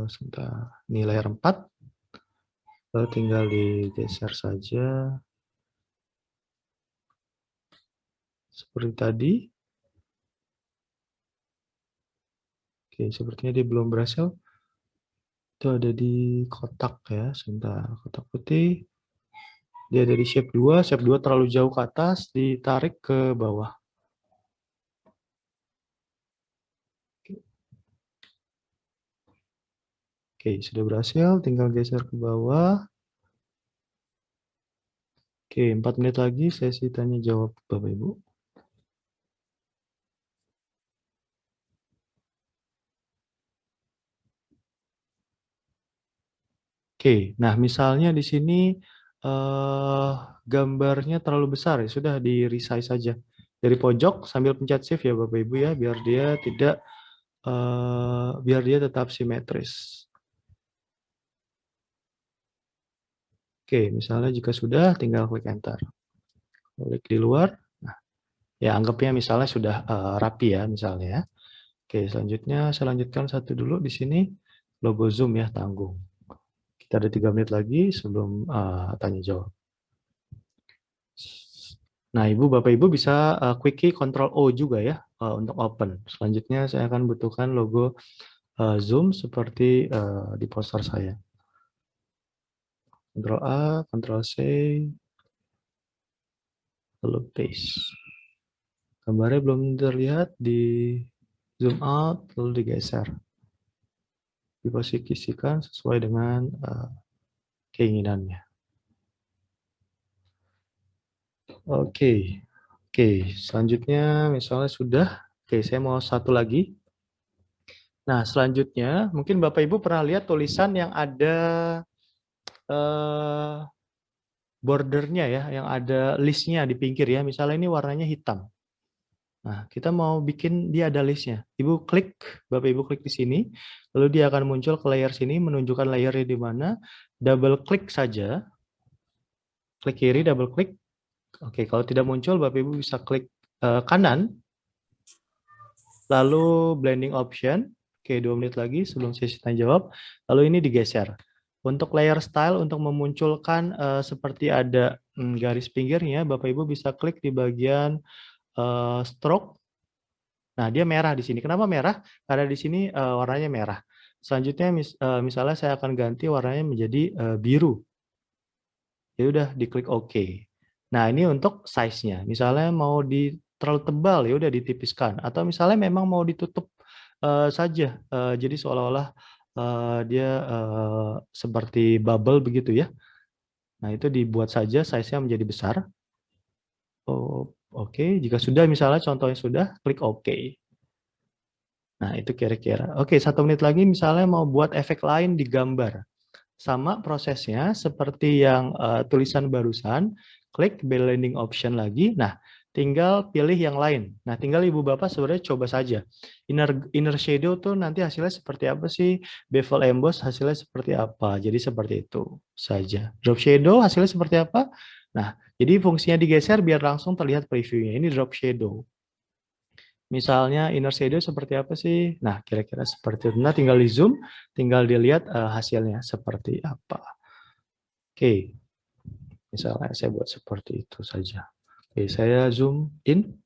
sebentar. Ini layer 4. Lalu tinggal digeser saja. Seperti tadi. Oke, sepertinya dia belum berhasil. Itu ada di kotak ya, sebentar. Kotak putih. Dia ada di shape 2, shape 2 terlalu jauh ke atas, ditarik ke bawah. Oke, sudah berhasil, tinggal geser ke bawah. Oke, 4 menit lagi sesi tanya jawab Bapak Ibu. Oke, nah misalnya di sini gambarnya terlalu besar ya, sudah di resize saja. Dari pojok sambil pencet shift ya Bapak Ibu ya, biar dia tidak biar dia tetap simetris. Oke, misalnya jika sudah, tinggal klik enter. Klik di luar, nah, ya anggapnya misalnya sudah rapi ya, misalnya ya. Oke, selanjutnya saya lanjutkan satu dulu di sini, logo Zoom ya, tanggung. Kita ada 3 menit lagi sebelum tanya jawab. Nah, Bapak Ibu bisa quick key Ctrl O juga ya untuk open. Selanjutnya saya akan butuhkan logo Zoom seperti di poster saya. Ctrl A, Ctrl C, lalu paste. Gambarnya belum terlihat, di zoom out, lalu digeser. Diposisikan sesuai dengan keinginannya. Oke, selanjutnya misalnya sudah. Oke, saya mau satu lagi. Nah, selanjutnya mungkin Bapak Ibu pernah lihat tulisan yang ada bordernya ya, yang ada listnya di pinggir ya. Misalnya ini warnanya hitam. Nah, kita mau bikin dia ada listnya. Bapak Ibu klik di sini, lalu dia akan muncul ke layer sini, menunjukkan layernya di mana. Double klik saja. Klik kiri, double klik. Oke, kalau tidak muncul, Bapak Ibu bisa klik kanan. Lalu blending option. Oke, 2 menit lagi sebelum sesi tanya jawab. Lalu ini digeser. Untuk layer style, untuk memunculkan seperti ada garis pinggirnya, Bapak Ibu bisa klik di bagian stroke. Nah, dia merah di sini. Kenapa merah? Karena di sini warnanya merah. Selanjutnya misalnya saya akan ganti warnanya menjadi biru. Ya udah diklik OK. Nah, ini untuk size-nya. Misalnya mau terlalu tebal ya udah ditipiskan atau misalnya memang mau ditutup saja. Jadi seolah-olah dia seperti bubble begitu ya. Nah, itu dibuat saja size-nya menjadi besar. Oh, oke. Jika sudah misalnya contohnya sudah, klik OK. Nah, itu kira-kira. Oke, 1 menit lagi misalnya mau buat efek lain di gambar. Sama prosesnya seperti yang tulisan barusan, klik blending option lagi. Nah, tinggal pilih yang lain. Nah, tinggal Ibu Bapak sebenarnya coba saja. Inner shadow tuh nanti hasilnya seperti apa sih? Bevel emboss hasilnya seperti apa? Jadi seperti itu saja. Drop shadow hasilnya seperti apa? Nah, jadi fungsinya digeser biar langsung terlihat previewnya. Ini drop shadow. Misalnya inner shadow seperti apa sih? Nah, kira-kira seperti itu. Nah, tinggal di zoom, tinggal dilihat hasilnya seperti apa. Oke, misalnya saya buat seperti itu saja. Oke, saya zoom in.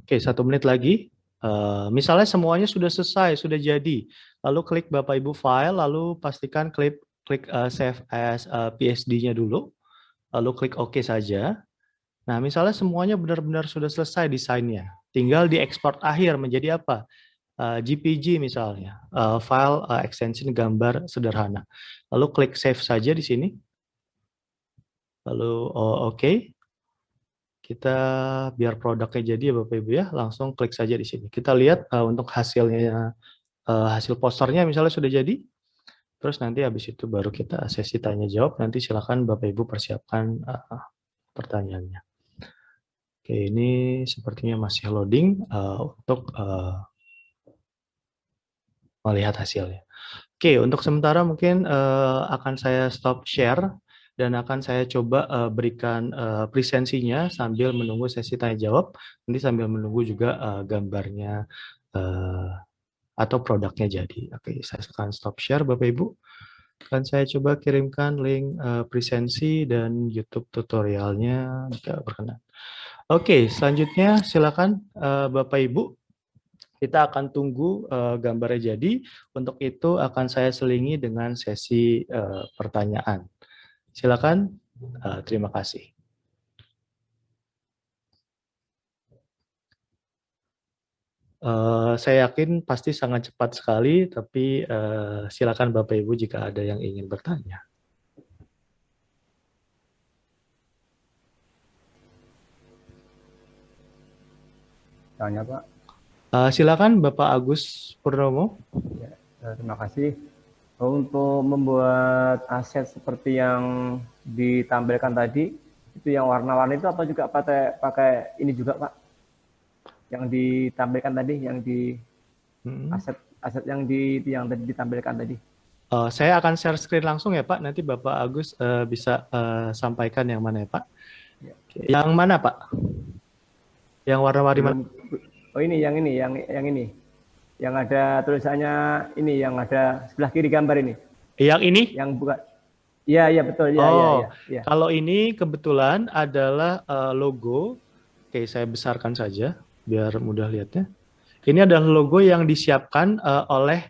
Oke, 1 menit lagi. Misalnya semuanya sudah selesai, sudah jadi. Lalu klik Bapak Ibu file, lalu pastikan klik save as PSD-nya dulu. Lalu klik OK saja. Nah, misalnya semuanya benar-benar sudah selesai desainnya. Tinggal diekspor akhir menjadi apa? GPG misalnya, file extension gambar sederhana. Lalu klik save saja di sini. Lalu OK. Kita biar produknya jadi ya Bapak Ibu ya, langsung klik saja di sini. Kita lihat untuk hasilnya, hasil posternya misalnya sudah jadi. Terus nanti habis itu baru kita sesi tanya jawab. Nanti silakan Bapak Ibu persiapkan pertanyaannya. Oke, ini sepertinya masih loading untuk melihat hasilnya. Oke, untuk sementara mungkin akan saya stop share dan akan saya coba berikan presensinya sambil menunggu sesi tanya jawab. Nanti sambil menunggu juga gambarnya atau produknya jadi. Oke, saya akan stop share Bapak Ibu. Akan saya coba kirimkan link presensi dan YouTube tutorialnya jika berkenan. Oke, selanjutnya silakan Bapak Ibu Kita akan tunggu gambarnya jadi. Untuk itu akan saya selingi dengan sesi pertanyaan. Silakan. Terima kasih. Saya yakin pasti sangat cepat sekali, tapi silakan Bapak Ibu jika ada yang ingin bertanya. Tanya Pak. Silakan Bapak Agus Purnomo. Ya, terima kasih. Untuk membuat aset seperti yang ditampilkan tadi, itu yang warna-warni itu apa juga pakai ini juga Pak? Yang ditampilkan tadi, yang di aset yang tadi ditampilkan tadi. Saya akan share screen langsung ya Pak. Nanti Bapak Agus bisa sampaikan yang mana ya Pak? Ya. Yang mana Pak? Yang warna-warni mana? Oh ini, yang ini. Yang ada tulisannya ini, yang ada sebelah kiri gambar ini. Yang ini? Yang bukan. Iya betul. Ya. Kalau ini kebetulan adalah logo. Oke, saya besarkan saja biar mudah lihatnya. Ini adalah logo yang disiapkan oleh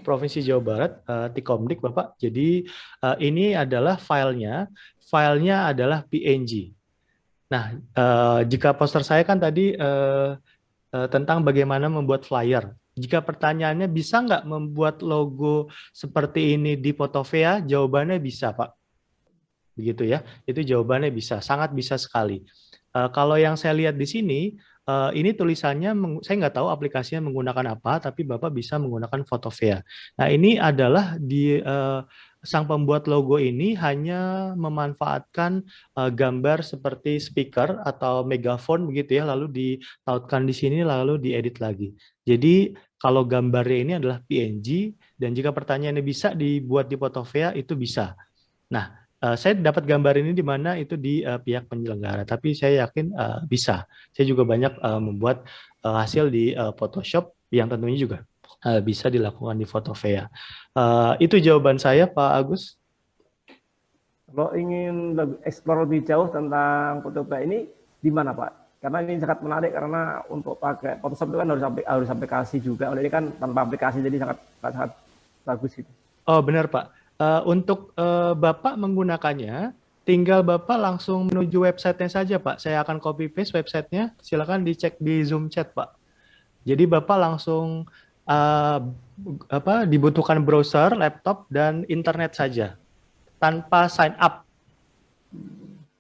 Provinsi Jawa Barat, Tikomdik Bapak. Jadi ini adalah filenya adalah PNG. Nah, jika poster saya kan tadi tentang bagaimana membuat flyer. Jika pertanyaannya bisa nggak membuat logo seperti ini di Fotovea, jawabannya bisa, Pak. Begitu ya, itu jawabannya bisa, sangat bisa sekali. Kalau yang saya lihat di sini, ini tulisannya, saya nggak tahu aplikasinya menggunakan apa, tapi Bapak bisa menggunakan Fotovea. Nah, ini adalah sang pembuat logo ini hanya memanfaatkan gambar seperti speaker atau megaphone begitu ya, lalu ditautkan di sini, lalu diedit lagi. Jadi kalau gambarnya ini adalah PNG, dan jika pertanyaannya bisa dibuat di Fotovea, itu bisa. Nah, saya dapat gambar ini di mana itu di pihak penyelenggara, tapi saya yakin bisa. Saya juga banyak membuat hasil di Photoshop yang tentunya juga bisa dilakukan di Fotovea. Itu jawaban saya, Pak Agus. Kalau ingin explore lebih jauh tentang Fotovea ini, di mana Pak? Karena ini sangat menarik, karena untuk pakai Photoshop itu kan harus aplikasi juga. Ini kan tanpa aplikasi, jadi sangat bagus gitu. Oh benar Pak. Untuk Bapak menggunakannya, tinggal Bapak langsung menuju websitenya saja Pak. Saya akan copy paste websitenya. Silakan dicek di Zoom chat Pak. Jadi Bapak langsung dibutuhkan browser, laptop, dan internet saja, tanpa sign up,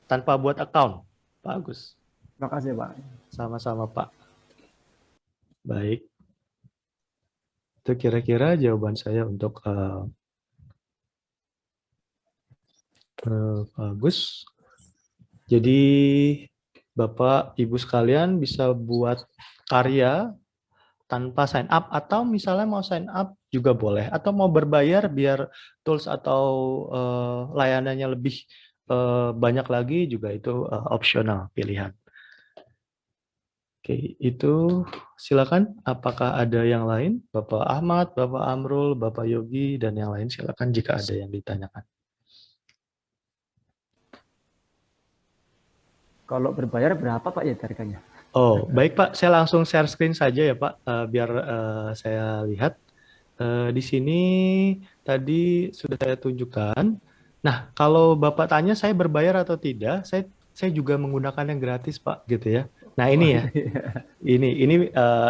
tanpa buat account, Pak Agus. Terima kasih Pak. Sama-sama Pak. Baik. Itu kira-kira jawaban saya untuk Agus. Jadi Bapak Ibu sekalian bisa buat karya tanpa sign up, atau misalnya mau sign up juga boleh, atau mau berbayar biar tools atau layanannya lebih banyak lagi juga, itu opsional pilihan. Oke, itu silakan. Apakah ada yang lain? Bapak Ahmad, Bapak Amrul, Bapak Yogi, dan yang lain silakan jika ada yang ditanyakan. Kalau berbayar berapa Pak ya harganya? Oh, baik Pak. Saya langsung share screen saja ya Pak, biar saya lihat. Di sini tadi sudah saya tunjukkan. Nah, kalau Bapak tanya saya berbayar atau tidak, saya juga menggunakan yang gratis Pak, gitu ya. Nah ini ya,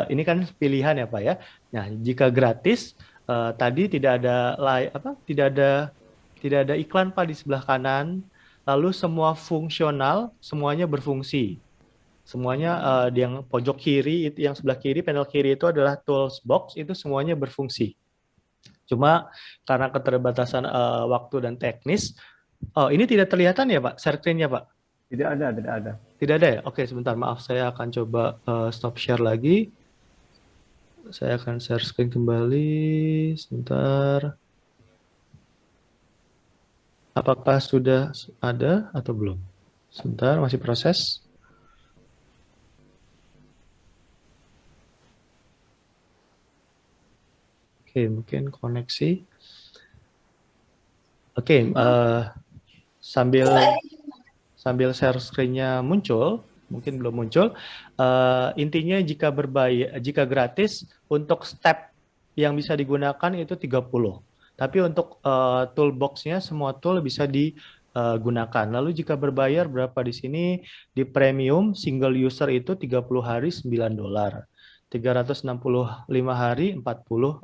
ini kan pilihan ya Pak ya. Nah, jika gratis, tadi tidak ada iklan Pak di sebelah kanan. Lalu semua fungsional, semuanya berfungsi. Semuanya di yang pojok kiri, itu yang sebelah kiri, panel kiri itu adalah tools box, itu semuanya berfungsi. Cuma karena keterbatasan waktu dan teknis, ini tidak terlihatan ya Pak, share screen-nya Pak? Tidak ada. Tidak ada ya? Oke, sebentar, maaf, saya akan coba stop share lagi. Saya akan share screen kembali, sebentar. Apakah sudah ada atau belum? Sebentar, masih proses. Oke, mungkin koneksi. Oke, sambil share screen-nya muncul, mungkin belum muncul. Intinya jika gratis untuk step yang bisa digunakan itu 30. Tapi untuk toolbox-nya semua tool bisa digunakan. Lalu jika berbayar berapa di sini? Di premium single user itu 30 hari $9. 365 hari $40.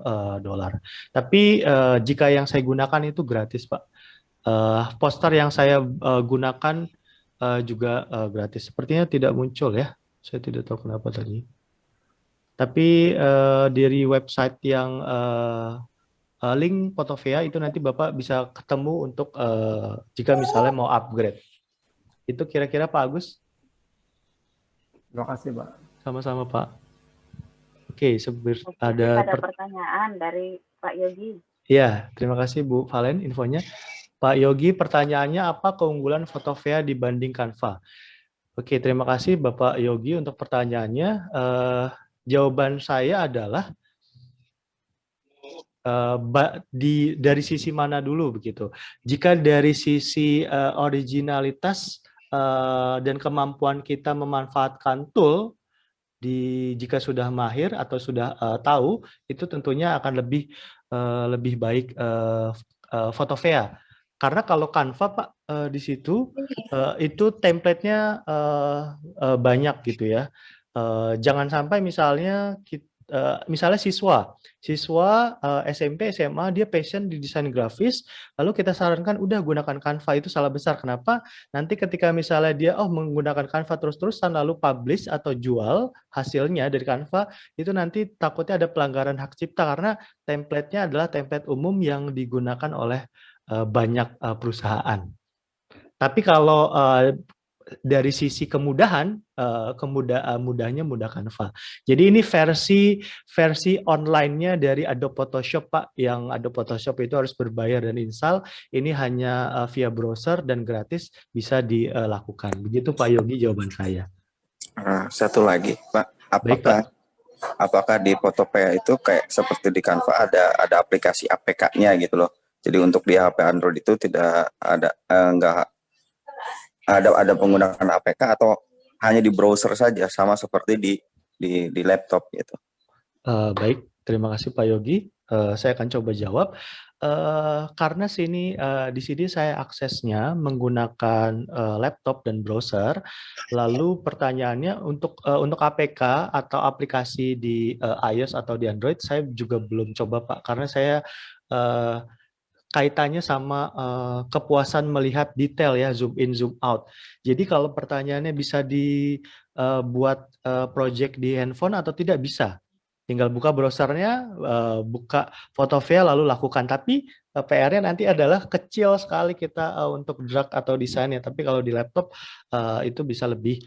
Tapi jika yang saya gunakan itu gratis, Pak. Poster yang saya gunakan juga gratis. Sepertinya tidak muncul ya. Saya tidak tahu kenapa tadi. Tapi dari website yang link Fotovea itu nanti Bapak bisa ketemu untuk jika misalnya mau upgrade. Itu kira-kira Pak Agus? Terima kasih, Pak. Sama-sama Pak. Oke, ada pertanyaan dari Pak Yogi. Ya, terima kasih Bu Valen infonya. Pak Yogi, pertanyaannya apa keunggulan Fotovea dibanding Canva? Oke, terima kasih Bapak Yogi untuk pertanyaannya. Jawaban saya adalah dari sisi mana dulu begitu. Jika dari sisi originalitas dan kemampuan kita memanfaatkan tool, jika sudah mahir atau sudah tahu, itu tentunya akan lebih baik Fotovea. Karena kalau Canva Pak di situ itu template-nya banyak gitu ya. Jangan sampai misalnya misalnya siswa SMP SMA dia passion di desain grafis, lalu kita sarankan udah gunakan Canva, itu salah besar. Kenapa? Nanti ketika misalnya dia menggunakan Canva terus-terusan lalu publish atau jual hasilnya dari Canva, itu nanti takutnya ada pelanggaran hak cipta karena template-nya adalah template umum yang digunakan oleh banyak perusahaan. Tapi kalau dari sisi kemudahan, mudahnya mudah Canva. Jadi ini versi online-nya dari Adobe Photoshop Pak, yang Adobe Photoshop itu harus berbayar dan install. Ini hanya via browser dan gratis bisa dilakukan. Begitu Pak Yogi jawaban saya. Satu lagi Pak, Baik, Pak. apakah di Fotovea itu kayak seperti di Canva ada aplikasi APK-nya gitu loh. Jadi untuk di HP Android itu tidak ada enggak ada penggunaan APK atau hanya di browser saja sama seperti di laptop gitu. Baik, terima kasih Pak Yogi. Saya akan coba jawab. Karena di sini saya aksesnya menggunakan laptop dan browser. Lalu pertanyaannya untuk APK atau aplikasi di iOS atau di Android, saya juga belum coba Pak, karena saya kaitannya sama kepuasan melihat detail ya, zoom in, zoom out. Jadi kalau pertanyaannya bisa dibuat project di handphone atau tidak, bisa. Tinggal buka browsernya, buka Fotovea lalu lakukan. Tapi PR-nya nanti adalah kecil sekali kita untuk drag atau desainnya. Tapi kalau di laptop itu bisa lebih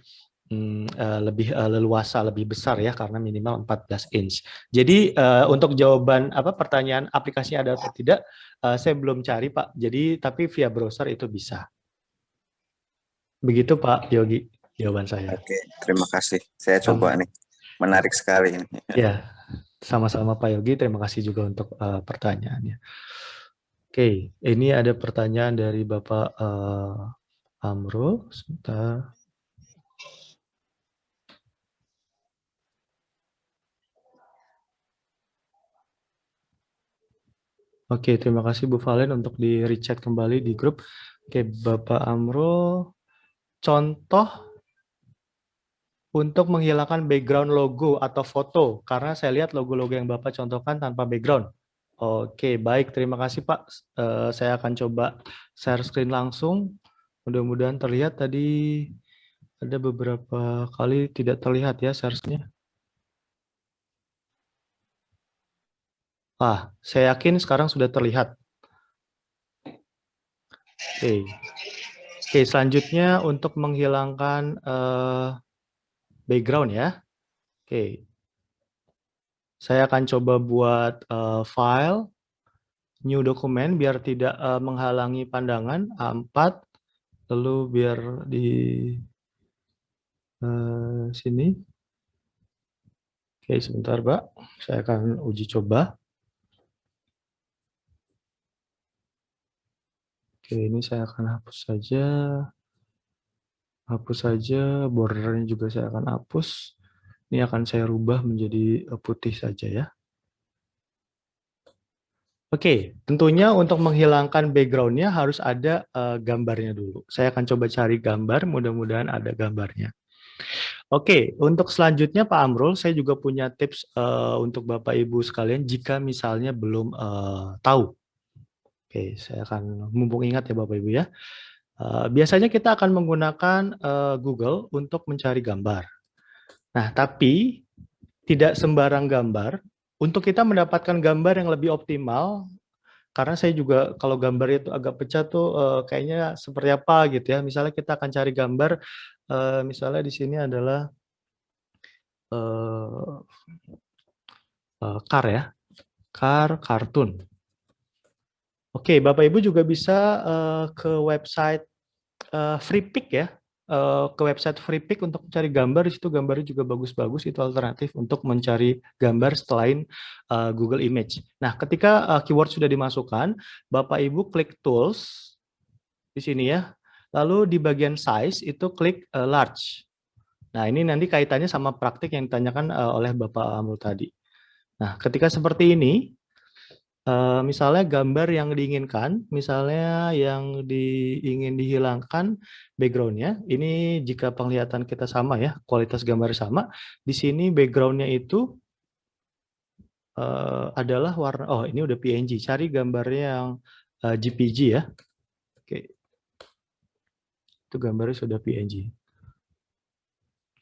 leluasa, lebih besar ya, karena minimal 14 inch. Jadi untuk jawaban pertanyaan aplikasinya ada atau tidak, saya belum cari Pak. Jadi tapi via browser itu bisa. Begitu Pak Yogi jawaban saya. Oke, terima kasih. Saya coba nih. Menarik sekali ini. Ya, sama-sama Pak Yogi. Terima kasih juga untuk pertanyaannya. Oke, ini ada pertanyaan dari Bapak Amro. Sebentar. Oke, terima kasih Bu Valen untuk di rechat kembali di grup. Oke, Bapak Amro, contoh untuk menghilangkan background logo atau foto, karena saya lihat logo-logo yang Bapak contohkan tanpa background. Oke, baik, terima kasih Pak. Saya akan coba share screen langsung. Mudah-mudahan terlihat. Tadi ada beberapa kali tidak terlihat ya share screen-nya. Saya yakin sekarang sudah terlihat. Oke, selanjutnya untuk menghilangkan background ya. Oke, saya akan coba buat file, new document biar tidak menghalangi pandangan, A4, lalu biar di sini. Oke, sebentar Pak, saya akan uji coba. Oke, ini saya akan hapus saja. hapus saja, bordernya juga saya akan hapus. Ini akan saya rubah menjadi putih saja ya. Oke, tentunya untuk menghilangkan background-nya harus ada gambarnya dulu. Saya akan coba cari gambar, mudah-mudahan ada gambarnya. Oke, untuk selanjutnya Pak Amrul, saya juga punya tips untuk Bapak Ibu sekalian jika misalnya belum tahu. Oke, saya akan mumpung ingat ya Bapak Ibu ya. Biasanya kita akan menggunakan Google untuk mencari gambar. Nah, tapi tidak sembarang gambar. Untuk kita mendapatkan gambar yang lebih optimal, karena saya juga kalau gambar itu agak pecah tuh kayaknya seperti apa gitu ya. Misalnya kita akan cari gambar, misalnya di sini adalah car ya, kartun. Oke, Bapak Ibu juga bisa ke website FreePic ya, ke website FreePic untuk mencari gambar. Di situ gambarnya juga bagus-bagus, itu alternatif untuk mencari gambar selain Google Image. Nah, ketika keyword sudah dimasukkan, Bapak Ibu klik Tools di sini ya, lalu di bagian Size itu klik Large. Nah, ini nanti kaitannya sama praktik yang ditanyakan oleh Bapak Amrul tadi. Nah, ketika seperti ini, misalnya gambar yang diinginkan, misalnya yang ingin dihilangkan background-nya, ini jika penglihatan kita sama ya, kualitas gambar sama, di sini background-nya itu adalah warna, oh ini udah PNG, cari gambarnya yang JPG ya. Oke, itu gambarnya sudah PNG.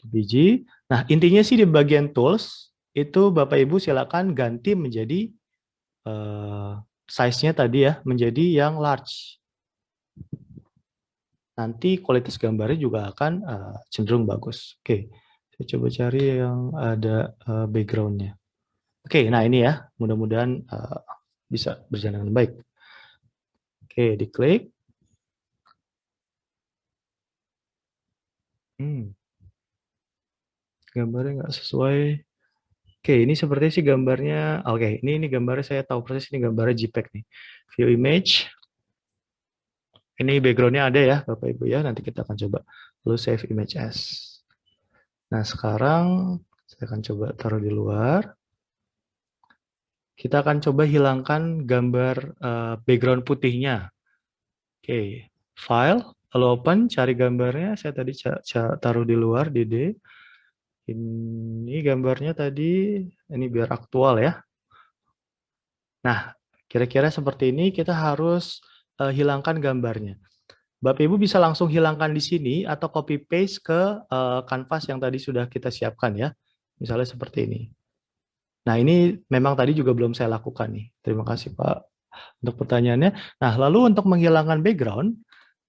JPG. Nah, intinya sih di bagian tools, itu Bapak Ibu silakan ganti menjadi size-nya tadi ya, menjadi yang large. Nanti kualitas gambarnya juga akan cenderung bagus. Oke, saya coba cari yang ada background-nya. Oke, nah ini ya, mudah-mudahan bisa berjalan dengan baik. Oke, diklik. Gambarnya nggak sesuai. Oke, ini sepertinya sih gambarnya. Oke, ini gambarnya saya tahu persis ini gambarnya JPEG nih. View image. Ini background-nya ada ya, Bapak Ibu ya. Nanti kita akan coba. Lalu save image as. Nah, sekarang saya akan coba taruh di luar. Kita akan coba hilangkan gambar background putihnya. Oke, file, lalu open, cari gambarnya. Saya tadi taruh di luar, di D. Ini gambarnya tadi, ini biar aktual ya. Nah, kira-kira seperti ini kita harus hilangkan gambarnya. Bapak Ibu bisa langsung hilangkan di sini atau copy paste ke kanvas yang tadi sudah kita siapkan ya. Misalnya seperti ini. Nah, ini memang tadi juga belum saya lakukan nih. Terima kasih Pak untuk pertanyaannya. Nah, lalu untuk menghilangkan background,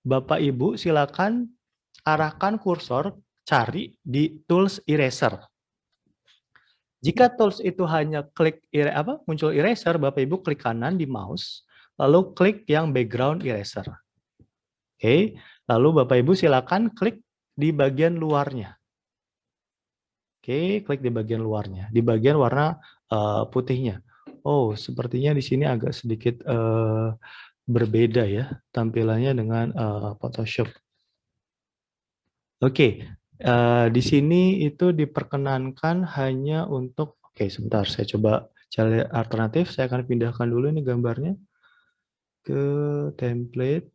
Bapak Ibu silakan arahkan kursor cari di tools eraser. Jika tools itu hanya klik muncul eraser, Bapak Ibu klik kanan di mouse, lalu klik yang background eraser. Oke, lalu Bapak Ibu silakan klik di bagian luarnya. Oke, klik di bagian luarnya, di bagian warna putihnya. Oh, sepertinya di sini agak sedikit berbeda ya tampilannya dengan Photoshop. Oke, di sini itu diperkenankan hanya untuk, oke sebentar saya coba cari alternatif, saya akan pindahkan dulu ini gambarnya ke template.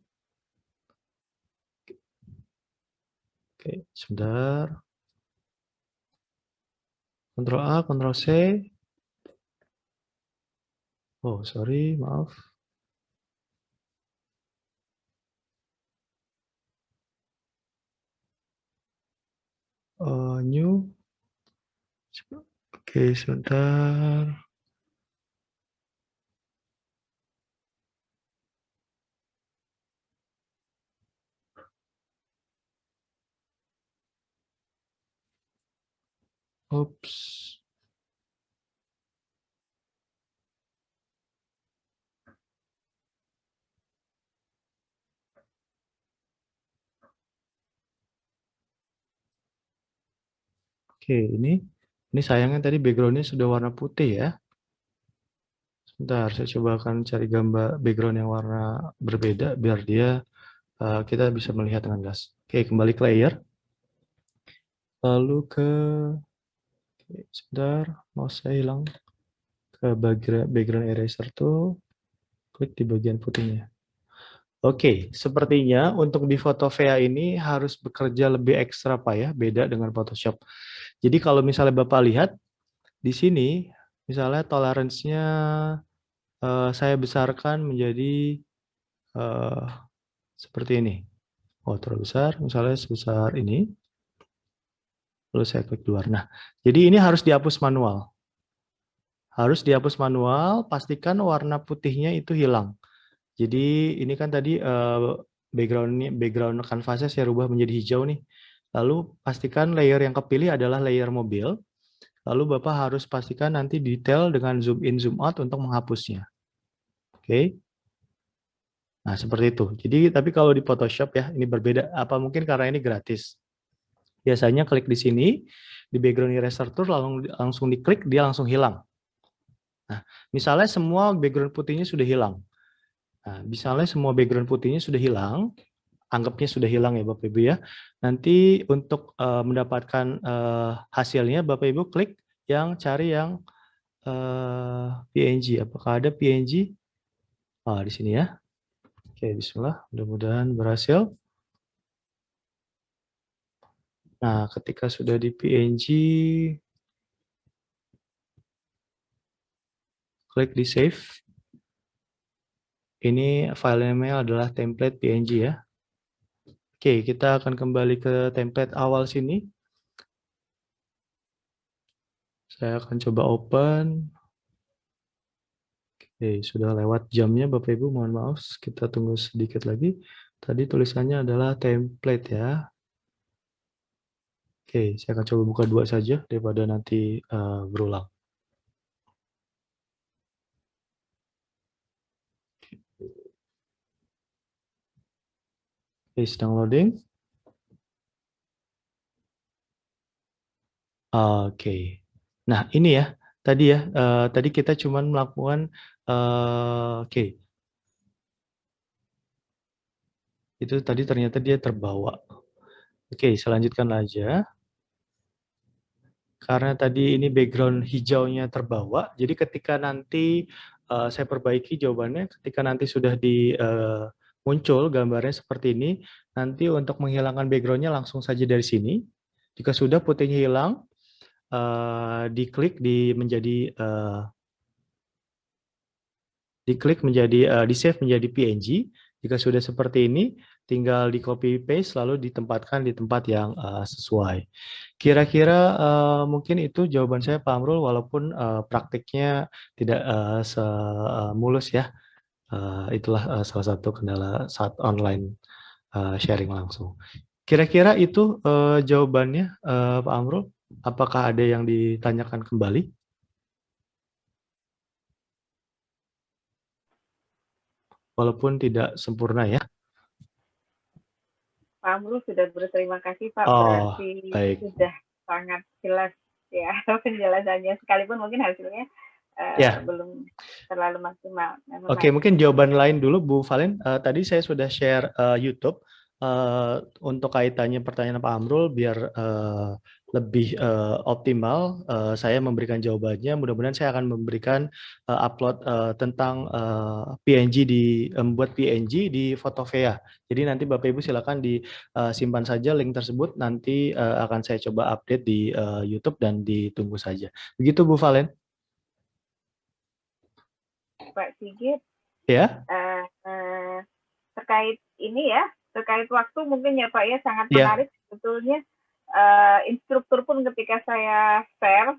Oke, sebentar. Ctrl A, Ctrl C. Oh, sorry, maaf. New. Oke, sebentar. Oops. Oke, ini sayangnya tadi backgroundnya sudah warna putih ya. Sebentar, saya coba akan cari gambar background yang warna berbeda biar dia kita bisa melihat dengan jelas. Oke, kembali ke layer. lalu ke, sebentar, mouse saya hilang, ke background eraser tuh, klik di bagian putihnya. Oke, sepertinya untuk di foto VA ini harus bekerja lebih ekstra Pak ya, beda dengan Photoshop. Jadi kalau misalnya Bapak lihat di sini, misalnya toleransinya saya besarkan menjadi seperti ini. Oh, terlalu besar, misalnya sebesar ini. Lalu saya klik luar. Nah, jadi ini harus dihapus manual. Harus dihapus manual, pastikan warna putihnya itu hilang. Jadi ini kan tadi background kanvasnya saya rubah menjadi hijau nih. Lalu pastikan layer yang kepilih adalah layer mobil. Lalu Bapak harus pastikan nanti detail dengan zoom in zoom out untuk menghapusnya. Oke. Nah, seperti itu. Jadi tapi kalau di Photoshop ya ini berbeda. Apa mungkin karena ini gratis? Biasanya klik di sini di background eraser tool langsung diklik dia langsung hilang. Nah, misalnya semua background putihnya sudah hilang. Nah, misalnya semua background putihnya sudah hilang, anggapnya sudah hilang ya Bapak Ibu ya. Nanti untuk mendapatkan hasilnya Bapak Ibu klik yang cari yang PNG. Apakah ada PNG? Oh, di sini ya. Oke, bismillah. Mudah-mudahan berhasil. Nah, ketika sudah di PNG, klik di save. Ini filenya adalah template PNG ya. Oke, kita akan kembali ke template awal sini. Saya akan coba open. Oke, sudah lewat jamnya Bapak Ibu, mohon maaf. Kita tunggu sedikit lagi. Tadi tulisannya adalah template ya. Oke, saya akan coba buka 2 saja daripada nanti berulang. Oke, sedang loading. Oke. Nah, ini ya. Tadi ya, tadi kita cuma melakukan oke. Itu tadi ternyata dia terbawa. Oke, selanjutkan aja. Karena tadi ini background hijaunya terbawa, jadi ketika nanti saya perbaiki jawabannya, ketika nanti sudah muncul gambarnya seperti ini, nanti untuk menghilangkan backgroundnya langsung saja dari sini. Jika sudah putihnya hilang, diklik di save menjadi PNG. Jika sudah seperti ini, tinggal di copy paste lalu ditempatkan di tempat yang sesuai. Kira-kira mungkin itu jawaban saya Pak Amrul, walaupun praktiknya tidak semulus ya. Itulah salah satu kendala saat online sharing langsung. Kira-kira itu jawabannya Pak Amrul. Apakah ada yang ditanyakan kembali? Walaupun tidak sempurna ya. Pak Amrul sudah berterima kasih Pak, Oh, berarti baik. sudah sangat jelas ya penjelasannya, sekalipun mungkin hasilnya Ya. belum terlalu maksimal. Oke, mungkin jawaban lain dulu Bu Valen. Tadi saya sudah share YouTube untuk kaitannya pertanyaan Pak Amrul biar lebih optimal. Saya memberikan jawabannya. Mudah-mudahan saya akan memberikan upload tentang PNG membuat PNG di Fotovea. Jadi nanti Bapak Ibu silakan disimpan saja link tersebut. Nanti akan saya coba update di YouTube dan ditunggu saja. Begitu Bu Valen. Pak Sigit, Ya. Terkait ini ya, terkait waktu mungkin ya Pak ya, sangat Ya. menarik sebetulnya. Instruktur pun ketika saya share,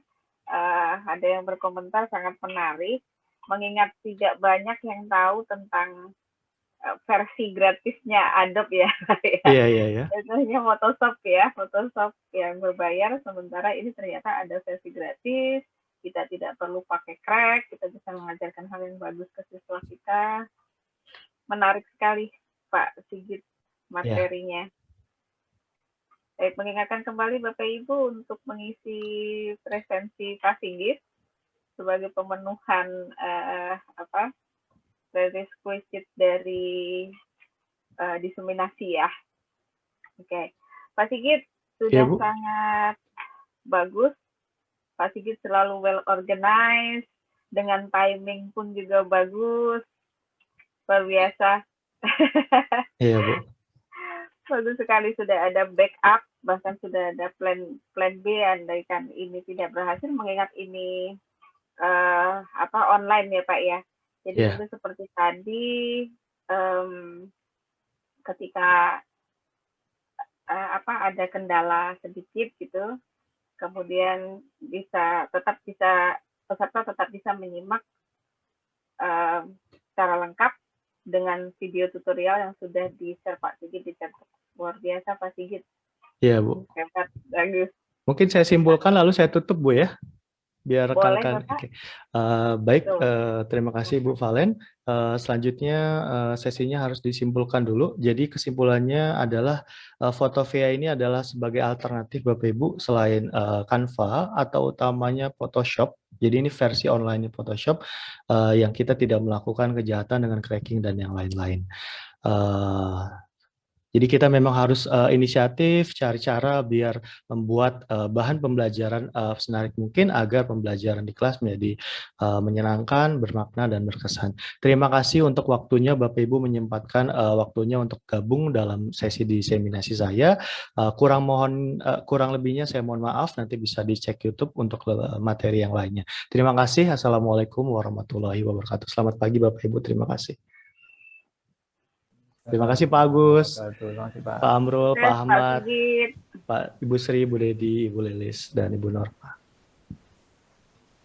ada yang berkomentar sangat menarik, mengingat tidak banyak yang tahu tentang versi gratisnya Adobe ya. Iya. Contohnya Photoshop ya, Photoshop yang berbayar, sementara ini ternyata ada versi gratis, kita tidak perlu pakai crack, kita bisa mengajarkan hal yang bagus ke siswa kita. Menarik sekali Pak Sigit materinya. Baik, mengingatkan kembali Bapak Ibu untuk mengisi presensi Pak Sigit sebagai pemenuhan prerequisite dari diseminasi ya. Oke, Pak Sigit, Iya, sudah Bu. sangat bagus. Pak Sigit selalu well organized, dengan timing pun juga bagus, luar biasa. Iya, Bu. Bagus sekali, sudah ada backup, bahkan sudah ada plan B andaikan ini tidak berhasil, mengingat ini online ya Pak ya. Jadi Iya. tentu seperti tadi, ketika ada kendala sedikit gitu, kemudian peserta tetap bisa menyimak secara lengkap dengan video tutorial yang sudah di-share Pak Sigit di chat. Luar biasa Pak Sigit. Iya, Bu. Hebat, bagus. Mungkin saya simpulkan lalu saya tutup, Bu ya. Biar Boleh, rekan-rekan. Bapak. Oke. Baik, Betul. terima kasih Bu Valen. Selanjutnya sesinya harus disimpulkan dulu. Jadi kesimpulannya adalah foto VA ini adalah sebagai alternatif Bapak Ibu selain Canva atau utamanya Photoshop. Jadi ini versi online Photoshop yang kita tidak melakukan kejahatan dengan cracking dan yang lain-lain. Jadi kita memang harus inisiatif, cari cara biar membuat bahan pembelajaran semenarik mungkin agar pembelajaran di kelas menjadi menyenangkan, bermakna, dan berkesan. Terima kasih untuk waktunya Bapak Ibu menyempatkan waktunya untuk gabung dalam sesi diseminasi saya. Kurang lebihnya saya mohon maaf, nanti bisa dicek YouTube untuk materi yang lainnya. Terima kasih. Assalamualaikum warahmatullahi wabarakatuh. Selamat pagi Bapak Ibu, terima kasih. Terima kasih Pak Agus, Pak Amrul, Pak Ahmad, Pak Ibu Sri, Ibu Dedi, Ibu Lilis, dan Ibu Norma.